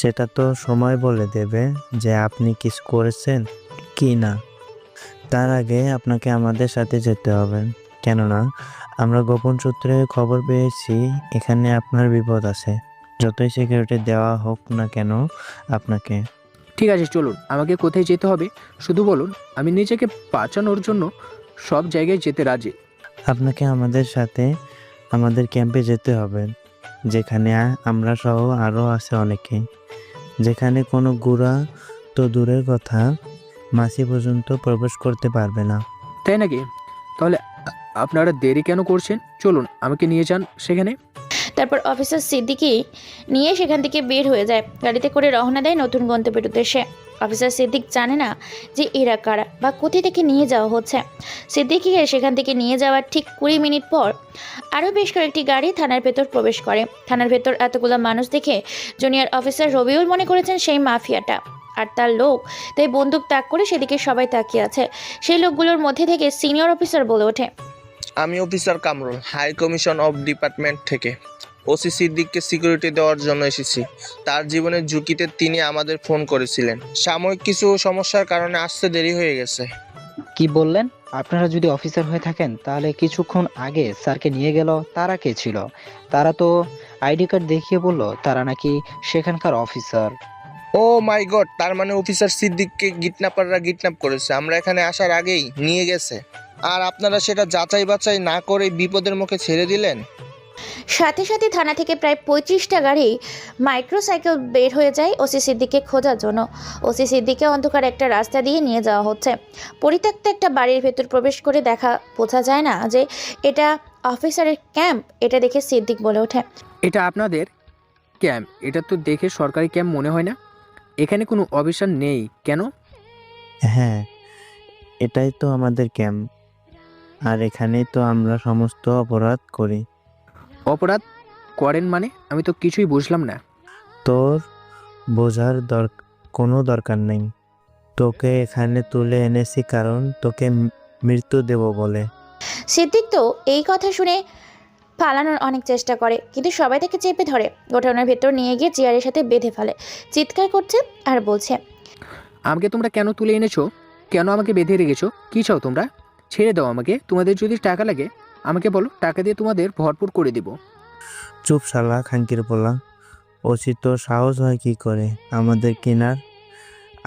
সেটা তো সময় বলে দেবে যে আপনি কিছু করেছেন কি না। তার আগে আপনাকে আমাদের সাথে যেতে হবে, কেননা আমরা গোপন সূত্রে খবর পেয়েছি এখানে আপনার বিপদ আছে, যতই সিকিউরিটি দেওয়া হোক না কেন আপনাকে। ঠিক আছে, চলুন। আমাকে কোথায় যেতে হবে শুধু বলুন, আমি নিজেকে বাঁচানোর জন্য সব জায়গায় যেতে রাজি। আপনাকে আমাদের সাথে আমাদের ক্যাম্পে যেতে হবে, যেখানে আমরা সহ আরও আছে অনেকে, যেখানে কোনো গুড়া তো দূরের কথা, মাসি পর্যন্ত প্রবেশ করতে পারবে না। তাই নাকি? তাহলে আপনারা দেরি কেন করছেন? চলুন, আমাকে নিয়ে যান সেখানে। তারপর অফিসার সিদ্দিকি নিয়ে সেখান থেকে বের হয়ে যায়। গাড়িতে করে রওনা দেয় নতুন গন্তব্যের উদ্দেশ্যে। অফিসার সিদ্দিক জানে না যে এরা কারা বা কোথা থেকে নিয়ে যাওয়া হচ্ছে। সিদ্দিকিকে সেখান থেকে নিয়ে যাওয়ার ঠিক 20 মিনিট পর আরও বেশ কয়েকটি গাড়ি থানার ভেতর প্রবেশ করে। থানার ভেতর এতগুলো মানুষ দেখে জুনিয়র অফিসার রবিউল মনে করেছেন সেই মাফিয়াটা আর তার লোক, তাই বন্দুক তাক করে সেদিকে সবাই তাকিয়ে আছে। সেই লোকগুলোর মধ্যে থেকে সিনিয়র অফিসার বলে ওঠে, আমি officer Kamrul, high commission of department থেকে ওসি সিদ্দিককে সিকিউরিটি দেওয়ার জন্য এসেছি। তার জীবনের ঝুঁকিতে তিনি আমাদের ফোন করেছিলেন। সাময়িক কিছু সমস্যার কারণে আসতে দেরি হয়ে গেছে। কি বললেন? আপনারা যদি অফিসার হয়ে থাকেন তাহলে কিছুক্ষণ আগে স্যারকে নিয়ে গেল তারা কে ছিল? তারা তো আইডি কার্ড দেখিয়ে বলল তারা নাকি সেখানকার অফিসার। ও মাই গড, তার মানে অফিসার সিদ্দিককে কিডন্যাপাররা কিডন্যাপ করেছে, আমরা এখানে আসার আগেই নিয়ে গেছে, আর আপনারা সেটা যাচাই বাছাই না করে বিপদের মুখে ছেড়ে দিলেন। সাথে সাথে থানা থেকে প্রায় 25টা গাড়ি মাইক্রোসাইকেল বের হয়ে যায় ওসি সিদ্দিককে খোঁজার জন্য। ওসি সিদ্দিককে অন্ধকার একটা রাস্তা দিয়ে নিয়ে যাওয়া হচ্ছে। পরিত্যক্ত একটা বাড়ির ভেতর প্রবেশ করে বোঝা যায় না যে এটা অফিসারের ক্যাম্প। এটা দেখে সিদ্দিক বলে ওঠে, এটা আপনাদের ক্যাম্প? এটা তো দেখে সরকারি ক্যাম্প মনে হয় না। এখানে কোনো অফিসার নেই কেন? হ্যাঁ, এটাই তো আমাদের ক্যাম্প, আর এখানেই তো আমরা সমস্ত অপরাধ করি। অপরাধ করেন মানে? আমি তো কিছুই বুঝলাম না। তোর বোঝার কোনো দরকার নেই। তোকে এখানে তুলে এনেছি কারণ তোকে মৃত্যু দেব বলে। সিদ্দিক তো এই কথা শুনে পালানোর অনেক চেষ্টা করে, কিন্তু সবাই তাকে চেপে ধরে, গোঠানোর ভেতর নিয়ে গিয়ে চেয়ারের সাথে বেঁধে ফেলে। চিৎকার করছে আর বলছে, আমাকে তোমরা কেন তুলে এনেছো? কেন আমাকে বেঁধে রেখেছো? কী চাও তোমরা? ছেড়ে দাও আমাকে। তোমাদের যদি টাকা লাগে আমাকে বলো, টাকা দিয়ে তোমাদের ভরপুর করে দেব। চুপ শালা খাঙ্কির পোলা, ওসি তোর সাহস হয় কি করে আমাদের কেনার?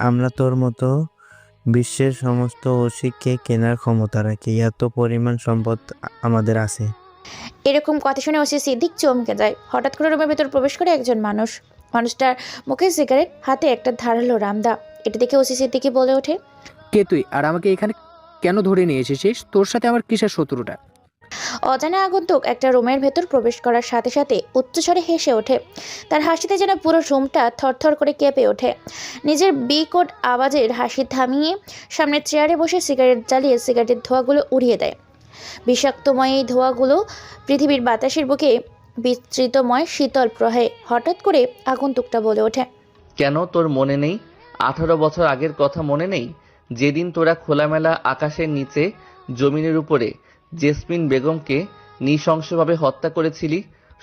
আমরা তোর মতো বিশ্বের সমস্ত ওসিকে কেনার ক্ষমতা রাখি, এত পরিমাণ সম্পদ আমাদের আছে। এরকম কথা শুনে ওসি সিদ্দিক চমকে যায়। হঠাৎ করে রুমের ভেতর প্রবেশ করে একজন মানুষ। মানুষটার মুখে সিগারেট, হাতে একটা ধারালো রামদা। এটা দেখে ওসি সিদ্দিকই বলে ওঠে, কে তুই? আর আমাকে এখানে কেন ধরে নিয়ে এসেছিস? তোর সাথে আমার কিসের শত্রুটা? অজানা আগন্তুক একটা রুমের ভেতর প্রবেশ করার সাথে সাথে উচ্চস্বরে হেসে ওঠে। তার হাসিতে যেন পুরো রুমটা থরথর করে কেঁপে ওঠে। নিজের বিকট আওয়াজের হাসি থামিয়ে সামনের চেয়ারে বসে সিগারেট জ্বালিয়ে সিগারেটের ধোঁয়াগুলো উড়িয়ে দেয়। বিষাক্তময় এই ধোঁয়াগুলো পৃথিবীর বাতাসের বুকে বিস্তৃতময় শীতল প্রহে। হঠাৎ করে আগন্তুকটা বলে ওঠে, কেন তোর মনে নেই? 18 বছর আগের কথা মনে নেই? যেদিন তোরা খোলামেলা আকাশের নিচে জমিনের উপরে জেসমিন বেগমকে নৃশংসভাবে হত্যা করেছিলি,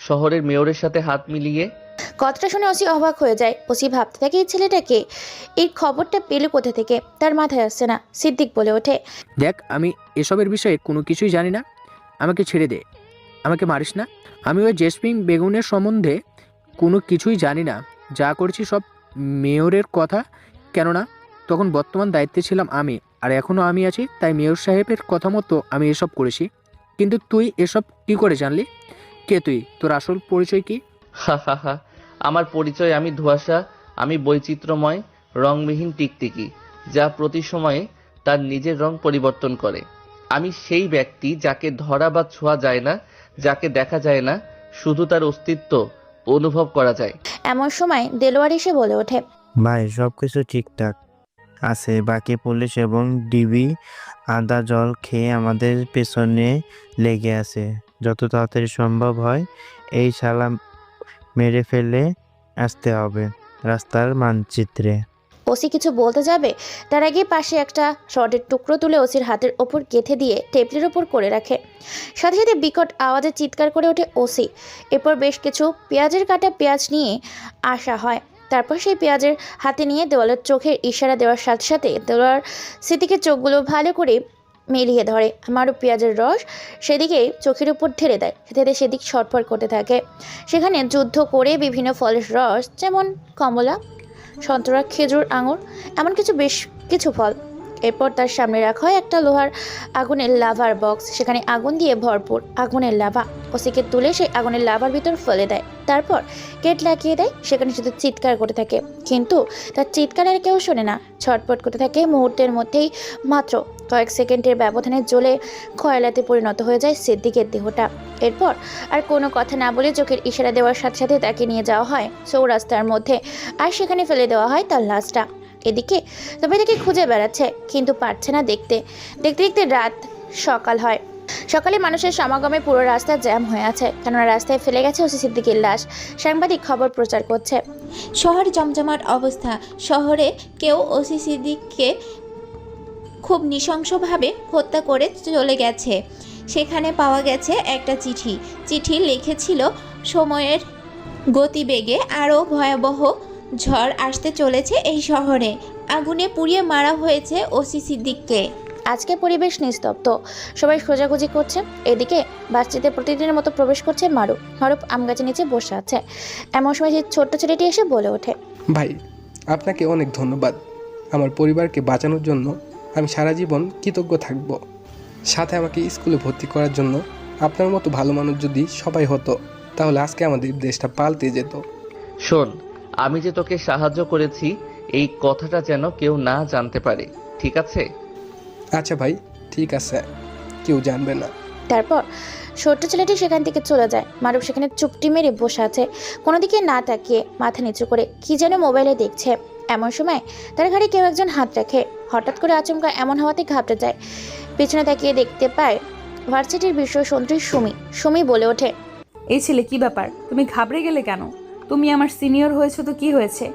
শহরের মেয়রের সাথে হাত মিলিয়ে। কথাটা শুনে ওসি অবাক হয়ে যায়। ওসি ভাবতে থাকে এই ছেলেটাকে, এই খবরটা পেলে কোথা থেকে, তার মাথায় আসছে না। সিদ্দিক বলে ওঠে, দেখ, আমি এসবের বিষয়ে কোনো কিছুই জানি না, আমাকে ছেড়ে দে, আমাকে মারিস না। আমি ওই জেসমিন বেগুনের সম্বন্ধে কোনো কিছুই জানি না। যা করেছি সব মেয়রের কথা, কেননা তখন বর্তমান দায়িত্বে ছিলাম আমি, আর এখনও আমি আছি, তাই মেয়র সাহেবের কথা মতো আমি এসব করেছি। কিন্তু তুই এসব কি করে জানলি? কে তুই? তোর আসল পরিচয় কি? হা হা হা, আমার পরিচয় আমি ধোঁয়াশা, আমি বৈচিত্র্যময় রংবিহীন টিকটিকি, যা প্রতি সময়ে তার নিজের রং পরিবর্তন করে। আমি সেই ব্যক্তি যাকে ধরা বা ছোঁয়া যায় না, যাকে দেখা যায় না, শুধু তার অস্তিত্ব অনুভব করা যায়। এমন সময় দেলোয়ার এসে বলে ওঠে, ভাই সবকিছু ঠিকঠাক, আছে। বাকি পুলিশ এবং ডিবি আদা জল খেয়ে আমাদের পেছনে লেগে আছে। যত তাড়াতাড়ি সম্ভব হয় এই শালা মেরে ফেলে আসতে হবে রাস্তার মানচিত্রে। ওসি কিছু বলতে যাবে তার আগে পাশে একটা রডের টুকরো তুলে ওসির হাতের ওপর গেঁথে দিয়ে টেবিলের ওপর করে রাখে। সাথে সাথে বিকট আওয়াজে চিৎকার করে ওঠে ওসি। এরপর বেশ কিছু পেঁয়াজের কাটা পেঁয়াজ নিয়ে আসা হয়। তারপর সেই পেঁয়াজের হাতে নিয়ে দেওয়ালের চোখের ইশারা দেওয়ার সাথে সাথে দেওয়ার সেদিকে চোখগুলো ভালো করে মিলিয়ে ধরে। আমারও পেঁয়াজের রস সেদিকে চোখের উপর ঢেলে দেয়। সাথে সেদিক ছটফট করতে থাকে। সেখানে যুদ্ধ করে বিভিন্ন ফলের রস, যেমন কমলা, সন্তরা, খেজুর, আঙুর, এমন বেশ কিছু ফল। এরপর তার সামনে রাখা হয় একটা লোহার আগুনের লাভার বক্স। সেখানে আগুন দিয়ে ভরপুর আগুনের লাভা। ওসিকে তুলে সেই আগুনের লাভার ভিতর ফেলে দেয়। তারপর গেট লাগিয়ে দেয়। সেখানে শুধু চিৎকার করতে থাকে, কিন্তু তার চিৎকার আর কেউ শোনে না। ছটফট করতে থাকে। মুহূর্তের মধ্যেই মাত্র কয়েক সেকেন্ডের ব্যবধানে জ্বলে খয়লাতে পরিণত হয়ে যায় সিদ্দিকের দেহটা। এরপর আর কোনো কথা না বলে চোখের ইশারা দেওয়ার সাথে সাথে তাকে নিয়ে যাওয়া হয় চৌরাস্তার মধ্যে, আর সেখানে ফেলে দেওয়া হয় তার লাশটা। এদিকে সবাই তাকে খুঁজে বেড়াচ্ছে, কিন্তু পারছে না। দেখতে দেখতে দেখতে রাত সকাল হয়। সকালে মানুষের সমাগমে পুরো রাস্তা জ্যাম হয়ে আছে, কেননা রাস্তায় ফেলে গেছে ওসি সিদ্দিকের লাশ। সাংবাদিক খবর প্রচার করছে। শহর জমজমাট অবস্থা। শহরে কেউ ওসি সিদ্দিককে খুব নৃশংসভাবে হত্যা করে চলে গেছে। সেখানে পাওয়া গেছে একটা চিঠি লিখেছিল সময়ের গতিবেগে আরও ভয়াবহ ঝড় আসতে চলেছে এই শহরে। আগুনে পুড়িয়ে মারা হয়েছে ওসি সিদ্দিককে। আজকে পরিবেশ নিস্তব্ধ, সবাই খোঁজাখুঁজি করছে। এদিকে বাসটিতে প্রতিদিনের মতো প্রবেশ করছে মারুফ। আম গাছের নিচে বসে আছে। এমন সময় সেই ছোট্ট ছেলেটি এসে বলে ওঠে, ভাই আপনাকে অনেক ধন্যবাদ। আমার পরিবারকে বাঁচানোর জন্য আমি সারা জীবন কৃতজ্ঞ থাকব। সাথে আমাকে স্কুলে ভর্তি করার জন্য আপনার মতো ভালো মানুষ যদি সবাই হতো, তাহলে আজকে আমাদের দেশটা পাল্টে যেত। শোন, আমি যে তোকে সাহায্য করেছি এই কথাটা যেন কেউ না জানতে পারে, ঠিক আছে? আচ্ছা ভাই, ঠিক আছে, কেউ জানবে না। তারপর ছোট্ট ছেলেটি সেখান থেকে চলে যায়। মারুফ সেখানে চুপটি মেরে বসে আছে, কোনো দিকে না তাকিয়ে মাথা নিচু করে কি যেন মোবাইলে দেখছে। এমন সময় তার ঘাড়ে কেউ একজন হাত রাখে। হঠাৎ করে আচমকা এমন হওয়াতে ঘাবড়ে যায়। পিছনে তাকিয়ে দেখতে পায় ভার্সিটির বিশ্ব সন্ত্রী সুমি বলে ওঠে, এই ছেলে, কি ব্যাপার? তুমি ঘাবড়ে গেলে কেন? তুমি আমার সিনিয়র হয়েছো তো কি হয়েছে?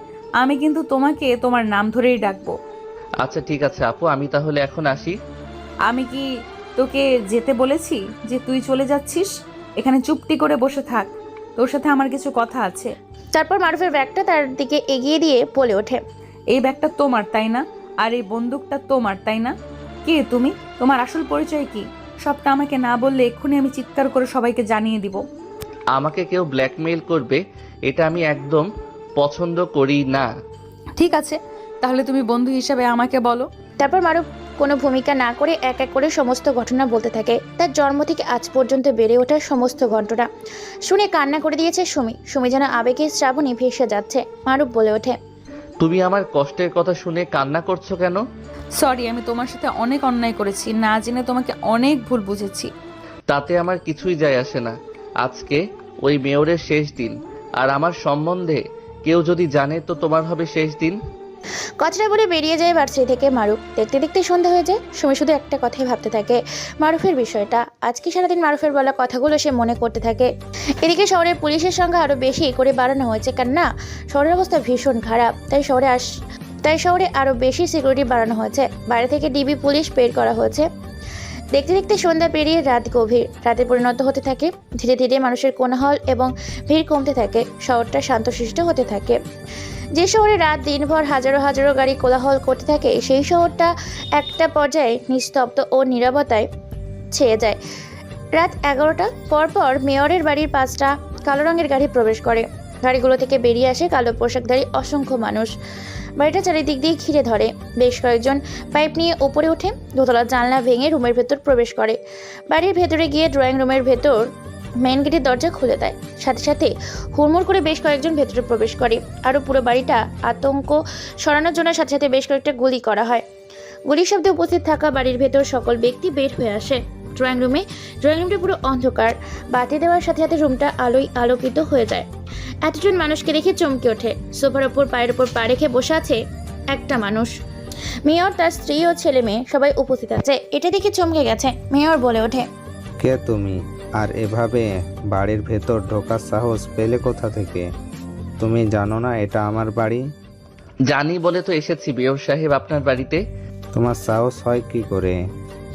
আমি কিন্তু তোমাকে তোমার নাম ধরেই ডাকবো। আচ্ছা ঠিক আছে আপু, আমি তাহলে এখন আসি। আমি কি তোকে যেতে বলেছি যে তুই চলে যাচ্ছিস? এখানে চুপটি করে বসে থাক, তোর সাথে আমার কিছু কথা আছে। তারপর মারুফের ব্যাগটা তার দিকে এগিয়ে দিয়ে বলে ওঠে, এই ব্যাগটা তোমার তাই না? আর এই বন্দুকটা তোমার তাই না? কে তুমি? তোমার আসল পরিচয় কি? সবটা আমাকে না বললে এক্ষুনি আমি চিৎকার করে সবাইকে জানিয়ে দিব। আমাকে কেউ ব্ল্যাকমেইল করবে এটা আমি একদম পছন্দ করি না। ঠিক আছে, তাহলে তুমি বন্ধু হিসাবে আমাকে বলো। তারপর মারুফ কোনো ভূমিকা না করে এক এক করে সমস্ত ঘটনা বলতে থাকে। তার জন্ম থেকে আজ পর্যন্ত বেড়ে ওঠার সমস্ত ঘটনা শুনে কান্না করে দিয়েছে সুমি যেন আবেগে শ্রাবণী ভেসে যাচ্ছে। মারুফ বলে ওঠে, তুমি আমার কষ্টের কথা শুনে কান্না করছো কেন? সরি, আমি তোমার সাথে অনেক অন্যায় করেছি, না জেনে তোমাকে অনেক ভুল বুঝেছি। তাতে আমার কিছুই যায় আসে না। আজকে ওই মেয়রের শেষ দিন, আর আমার সম্বন্ধে কেউ যদি জানে তো তোমার হবে শেষ দিন। কথাটা বলে বেরিয়ে যায় ভার্সিটি থেকে মারুফ। দেখতে দেখতে সন্ধ্যা হয়ে যায়। সুমি শুধু একটা কথাই ভাবতে থাকে, মারুফের বিষয়টা। আজকে সারাদিন মারুফের বলা কথাগুলো সে মনে করতে থাকে। এদিকে শহরের পুলিশের সংখ্যা আরও বেশি করে বাড়ানো হয়েছে, কেননা শহরের অবস্থা ভীষণ খারাপ। তাই শহরে আরও বেশি সিকিউরিটি বাড়ানো হয়েছে। বাইরে থেকে ডিবি পুলিশ বের করা হয়েছে। দেখতে দেখতে সন্ধ্যা পেরিয়ে রাত গভীর রাতে পরিণত হতে থাকে। ধীরে ধীরে মানুষের কোলাহল এবং ভিড় কমতে থাকে। শহরটা শান্তশিষ্ট হতে থাকে। যে শহরে রাত দিনভর হাজারো হাজারো গাড়ি কোলাহল করতে থাকে, সেই শহরটা একটা পর্যায়ে নিস্তব্ধ ও নীরবতায় ছেয়ে যায়। রাত 11টা পরপর মেয়রের বাড়ির 5টা কালো রঙের গাড়ি প্রবেশ করে। গাড়িগুলো থেকে বেরিয়ে আসে কালো পোশাকধারী অসংখ্য মানুষ। বাড়িটা চারিদিক দিয়ে ঘিরে ধরে। বেশ কয়েকজন পাইপ নিয়ে উপরে ওঠে। দোতলার জানলা ভেঙে রুমের ভেতর প্রবেশ করে। বাড়ির ভেতরে গিয়ে ড্রয়িং রুমের ভেতর মেন গেটের দরজা খুলে দেয়। সাথে সাথে হুড়মুড় করে বেশ কয়েকজন ভেতরে প্রবেশ করে। আরও পুরো বাড়িটা আতঙ্ক সরানোর জন্য সাথে সাথে বেশ কয়েকটা গুলি করা হয়। গুলির শব্দে উপস্থিত থাকা বাড়ির ভেতর সকল ব্যক্তি বের হয়ে আসে। ড্রয়িং রুমটা পুরো অন্ধকার। বাতি দেওয়ার সাথে সাথে রুমটা আলোয় আলোকিত হয়ে যায়। এতজন মানুষকে দেখে চমকে ওঠে। সোফার ওপর পায়ের ওপর পা রেখে বসে আছে একটা মানুষ। মেয়র, তার স্ত্রী ও ছেলে মেয়ে সবাই উপস্থিত আছে। এটা দেখে চমকে গেছে। মেয়র বলে ওঠে, কে তুমি? আর এভাবে বাড়ির ভেতর ঢোকার সাহস পেলে কোথা থেকে? তুমি জানো না এটা আমার বাড়ি? জানি বলে তো এসেছি মেয়র সাহেব আপনার বাড়িতে। তোমার সাহস হয় কি করে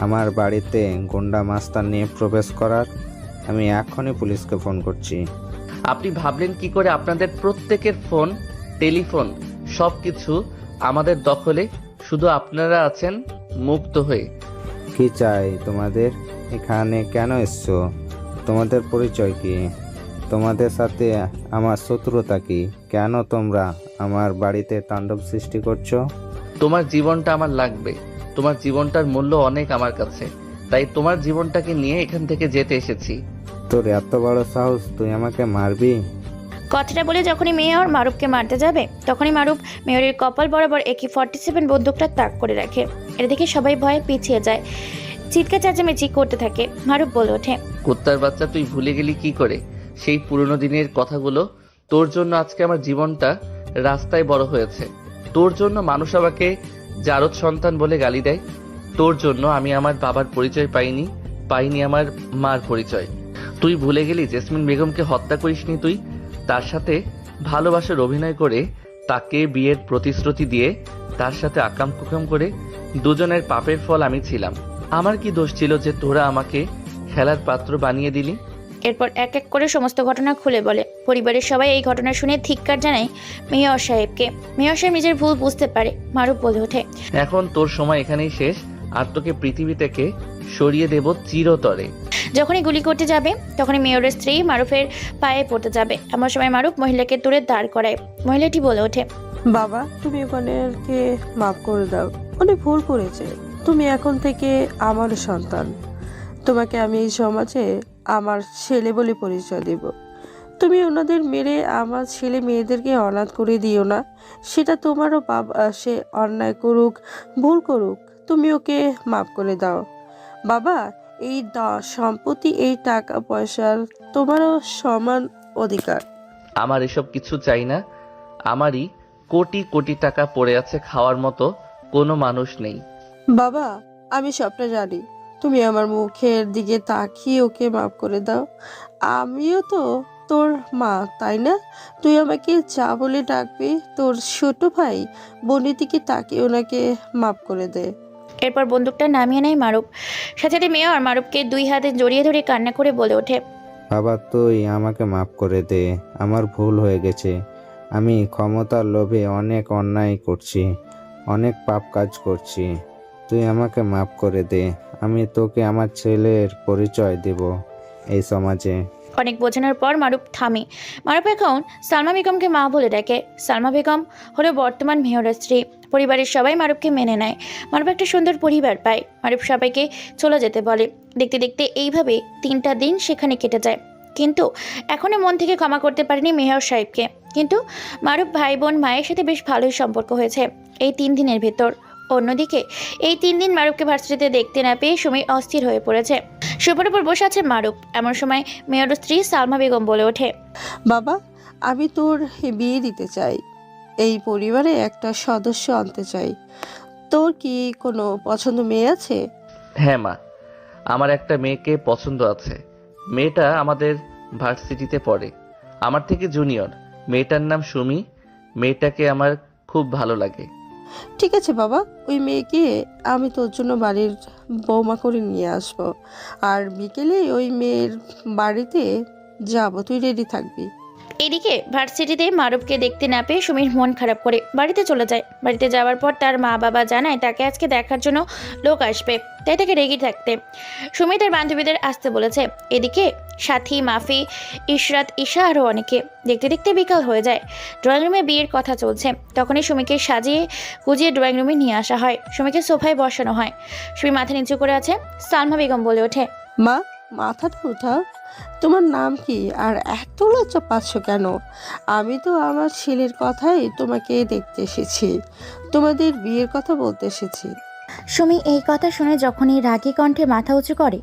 আমার বাড়িতে গুন্ডা মাস্তান নিয়ে প্রবেশ করার? আমি এখনই পুলিশকে ফোন করছি। আপনি ভাবলেন কি করে আপনাদের প্রত্যেকের ফোন, টেলিফোন সব কিছু আমাদের দখলে? শুধু আপনারা আছেন মুক্ত হয়ে। কি চাই তোমাদের? এখানে কেন এসছো? তোমাদের পরিচয় কি? তোমাদের সাথে আমার শত্রুতা কি? কেন তোমরা আমার বাড়িতে তাণ্ডব সৃষ্টি করছো? তোমার জীবনটা আমার লাগবে। তোমার জীবনটার মূল্য অনেক আমার কাছে, তাই তোমার জীবনটাকে নিয়ে এখান থেকে যেতে এসেছি। তোর এত বড় সাহস, তুই আমাকে মারবি? কথাটা বলে যখনই মেয়র মারুফকে মারতে যাবে তখনই মারুফ মেয়রের কপাল বরাবর AK-47 বন্দুকটা তাক করে রাখে। এটা দেখে সবাই ভয়ে পিছিয়ে যায়, চিৎকার চেঁচামেচি করতে থাকে। মারুফ বলে ওঠে, কুত্তার বাচ্চা, তুই ভুলে গেলি কি করে সেই পুরনো দিনের কথাগুলো? তোর জন্য আজকে আমার জীবনটা রাস্তায় বড় হয়েছে। তোর জন্য মানুষ আমাকে জারদ সন্তান বলে গালি দেয়। তোর জন্য আমি আমার বাবার পরিচয় পাইনি আমার মার পরিচয়। তুই ভুলে গেলি জেসমিন বেগমকে হত্যা করিসনি তুই? তার সাথে ভালোবাসার অভিনয় করে, তাকে বিয়ের প্রতিশ্রুতি দিয়ে, তার সাথে আকাম কুকাম করে দুজনের পাপের ফল আমি ছিলাম। আমার কি দোষ ছিল যে তোরা আমাকে খেলার পাত্র বানিয়ে দিলি? এরপর এক এক করে সমস্ত ঘটনা খুলে বলে। পরিবারের সবাই এই ঘটনা শুনে ধিক্কার জানায় মেয়র সাহেবকে। মেয়র সাহেব নিজের ভুল বুঝতে পারে। মারুফ বলে ওঠে, এখন তোর সময় এখানেই শেষ, আর তোকে পৃথিবী থেকে সরিয়ে দেব চিরতরে। যখনই গুলি করতে যাবে তখনই মেয়রের স্ত্রী মারুফের পায়ে পড়তে যাবে। এমন সময় মারুফ মহিলাকে দূরে দাঁড় করায়। মহিলাটি বলে ওঠে, বাবা, তুমি ওখানেকে মাফ করে দাও। অনেক ভুল করেছে। তুমি এখন থেকে আমার সন্তান। তোমাকে আমি এই সমাজে আমার ছেলে বলে পরিচয় দেব। তুমি ওনাদের মেরে আমার ছেলে মেয়েদেরকে অনাথ করে দিও না। সেটা তোমারও বাবা, সে অন্যায় করুক, ভুল করুক, তুমি ওকে মাফ করে দাও। বাবা, এই সম্পত্তি, এই টাকা পয়সার তোমারও সমান অধিকার। আমার এসব কিছু চাই না। আমারই কোটি কোটি টাকা পড়ে আছে, খাওয়ার মতো কোনো মানুষ নেই। বাবা, আমি সবটা জানি। তুমি আমার মুখের দিকে তাকিয়ে ওকে মাফ করে দাও। আমিও তো তোর মা, তাই না? তুই আমাকে যা বলে ডাকবি। তোর ছোট ভাই বোনের দিকে তাকিয়ে ওনাকে মাফ করে দে। এরপর বন্দুকটা নামিয়ে নেয় মারুফ। সাথে সাথে মেয়র মারুফকে 2 হাতে জড়িয়ে ধরে কান্না করে বলে ওঠে, বাবা, তুই আমাকে মাফ করে দে। আমার ভুল হয়ে গেছে। আমি ক্ষমতার লোভে অনেক অন্যায় করছি, অনেক পাপ কাজ করছি। তুই আমাকে মাফ করে দে। আমি তোকে আমার ছেলের পরিচয় দেব এই সমাজে। অনেক বোঝানোর পর মারুফ থামে। মারুফ এখন সালমা বেগমকে মা বলে ডাকে। সালমা বেগম হলো বর্তমান মেয়রের স্ত্রী। পরিবারের সবাই মারুফকে মেনে নেয়। মারুফ একটা সুন্দর পরিবার পায়। মারুফ সবাইকে চলে যেতে বলে। দেখতে দেখতে এইভাবে 3টা দিন সেখানে কেটে যায়। কিন্তু এখনো মন থেকে ক্ষমা করতে পারেনি মেয়র সাহেবকে। কিন্তু মারুফ ভাই বোন মায়ের সাথে বেশ ভালোই সম্পর্ক হয়েছে এই 3 দিনের ভেতর। অন্যদিকে এই 3 দিন মারুফকে ভার্সিটিতে দেখতে না পেয়ে সুমি অস্থির হয়ে পড়েছে। সোফার উপর বসে আছে মারুফ। এমন সময় মেয়রের স্ত্রী সালমা বেগম বলে ওঠে, বাবা, আমি তোর বিয়ে দিতে চাই। এই পরিবারে একটা সদস্য আনতে চাই। তোর কি কোনো পছন্দ মেয়ে আছে? হ্যাঁ মা, আমার একটা মেয়েকে পছন্দ আছে। মেয়েটা আমাদের ভার্সিটিতে পড়ে, আমার থেকে জুনিয়র। মেয়েটার নাম সুমি। মেয়েটাকে আমার খুব ভালো লাগে। ঠিক আছে বাবা, ওই মেয়েকে আমি তোর জন্য বাড়ির বৌমা করে নিয়ে আসবো। আর বিকেলে ওই মেয়ের বাড়িতে যাব, তুই রেডি থাকবি। এদিকে ভার্সিটিতে মারুফকে দেখতে না পেয়ে সুমির মন খারাপ করে বাড়িতে চলে যায়। বাড়িতে যাওয়ার পর তার মা বাবা জানায় তাকে আজকে দেখার জন্য লোক আসবে, তাই তাকে রেগে থাকতে সুমি তার বান্ধবীদের আসতে বলেছে। এদিকে সাথী, মাফি, ইশরাত, ঈশা আরও অনেকে। দেখতে দেখতে বিকাল হয়ে যায়। ড্রয়িং রুমে বিয়ের কথা চলছে। তখনই সুমিকে সাজিয়ে গুজিয়ে ড্রয়িং রুমে নিয়ে আসা হয়। সুমিকে সোফায় বসানো হয়। সুমি মাথা নিচু করে আছে। সালমা বেগম বলে ওঠে, মা, মাথাটা উঠাও। তোমার নাম কি আর এত লজ্জা পাচ্ছ কেন? আমি তো আমার ছেলের কথাই তোমাকে দেখতে এসেছি, তোমাদের বিয়ের কথা বলতে এসেছি। সুমি এই কথা শুনে যখনই রাগী কণ্ঠে মাথা উঁচু করে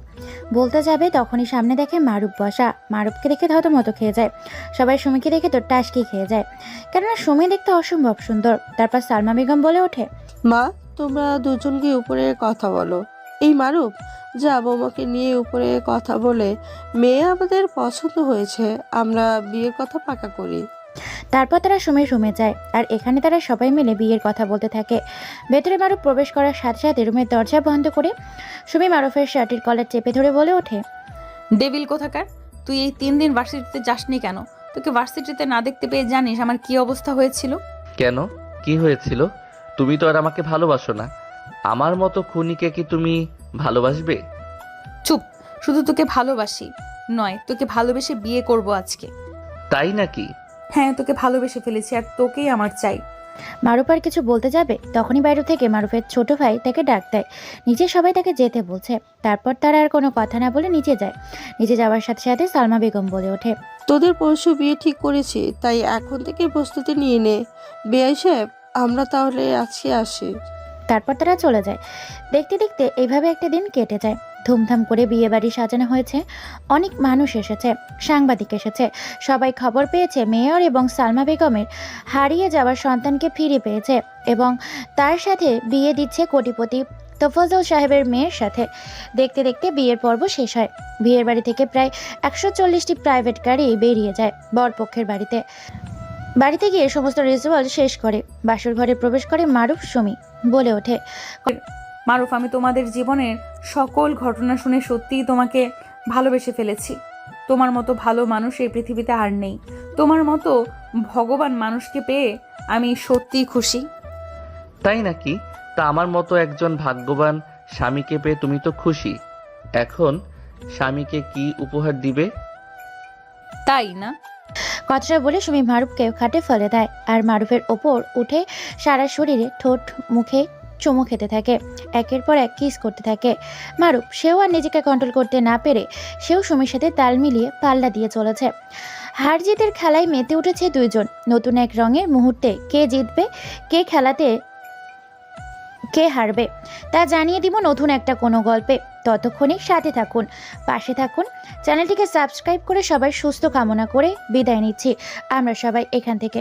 বলতে যাবে তখনই সামনে দেখে মারুফ বসা। মারুফকে দেখে থতমত খেয়ে যায়। সবাই সুমিকে দেখে তো টাসকি খেয়ে যায়, কেননা সুমি দেখতে অসম্ভব সুন্দর। তারপর সালমা বেগম বলে ওঠে, মা, তোমরা দুজন গিয়ে উপরে কথা বলো। এই মারুফ, যা বৌমাকে নিয়ে উপরে কথা বলে মেয়ে আমাদের পছন্দ হয়েছে, আমরা বিয়ের কথা পাকা করি। তারপর তারা সুমির রুমে যায় আর এখানে তারা সবাই মিলে বিয়ের কথা বলতে থাকে। ভেতরে মারুফ প্রবেশ করার সাথে সাথে রুমের দরজা বন্ধ করে সুমি মারুফের শার্টের কলার চেপে ধরে বলে ওঠে, ডেভিল কোথাকার, তুই এই 3 দিন ভার্সিটিতে যাসনি কেন? তোকে ভার্সিটিতে না দেখতে পেয়ে জানিস আমার কি অবস্থা হয়েছিল? কেন, কি হয়েছিল? তুমি তো আর আমাকে ভালোবাসো না। আমার মতো খুনিকে কি তুমি ভালোবাসবে? চুপ, শুধু তোকে ভালোবাসি নয়, তোকে ভালোবেসে বিয়ে করব আজকে। তাই নাকি? হ্যাঁ, তোকে ভালোবেসে ফেলেছি আর তোকেই আমার চাই। মারুফ আর কিছু বলতে যাবে তখনই বাইরে থেকে মারুফের ছোট ভাই তাকে ডাক দেয়। নিচে সবাই তাকে যেতে বলছে। তারপর তারা আর কোনো কথা না বলে নিচে যায়। নিচে যাওয়ার সাথে সাথে সালমা বেগম বলে ওঠে, তোদের পরশু বিয়ে ঠিক করেছি, তাই এখন থেকে প্রস্তুতি নিয়ে নে। বেআই সাহেব, আমরা তাহলে আজকে আসি। তারপর তারা চলে যায়। দেখতে দেখতে এইভাবে একটা দিন কেটে যায়। ধুমধাম করে বিয়ে বাড়ি সাজানো হয়েছে। অনেক মানুষ এসেছে, সাংবাদিক এসেছে। সবাই খবর পেয়েছে মেয়র এবং সালমা বেগমের হারিয়ে যাওয়ার সন্তানকে ফিরে পেয়েছে এবং তার সাথে বিয়ে দিচ্ছে কোটিপতি তফাজ্জল সাহেবের মেয়ের সাথে। দেখতে দেখতে বিয়ের পর্ব শেষ হয়। বিয়ের বাড়ি থেকে প্রায় 140টি প্রাইভেট গাড়ি বেরিয়ে যায় বরপক্ষের বাড়িতে। বাড়িতে গিয়ে সমস্ত রিচুয়াল শেষ করে বাসর ঘরে প্রবেশ করে মারুফ। সুমি বলে ওঠে, মারুফ, আমি তোমাদের জীবনের সকল ঘটনা শুনে সত্যিই তোমাকে ভালোবেসে ফেলেছি। তোমার মতো ভালো মানুষ এই পৃথিবীতে আর নেই। তোমার মতো ভগবান মানুষকে পেয়ে আমি সত্যিই খুশি। তাই নাকি? তা আমার মতো একজন ভাগ্যবান স্বামীকে পেয়ে তুমি তো খুশি। এখন স্বামীকে কি উপহার দিবে? তাই না? কথাটা বলে সুমি মারুফকে খাটে ফেলে দেয় আর মারুফের ওপর উঠে সারা শরীরে ঠোঁট মুখে চুমু খেতে থাকে। একের পর এক কিস করতে থাকে। মারুফ সেও আর নিজেকে কন্ট্রোল করতে না পেরে সেও সুমির সাথে তাল মিলিয়ে পাল্লা দিয়ে চলেছে। হার জিতের খেলায় মেতে উঠেছে দুইজন। নতুন এক রঙের মুহূর্তে কে জিতবে, কে খেলাতে কে হারবে তা জানিয়ে দিব নতুন একটা কোনো গল্পে। ততক্ষণে সাথে থাকুন, পাশে থাকুন। চ্যানেলটিকে সাবস্ক্রাইব করে সবাই সুস্থ কামনা করে বিদায় নিচ্ছি আমরা সবাই এখান থেকে।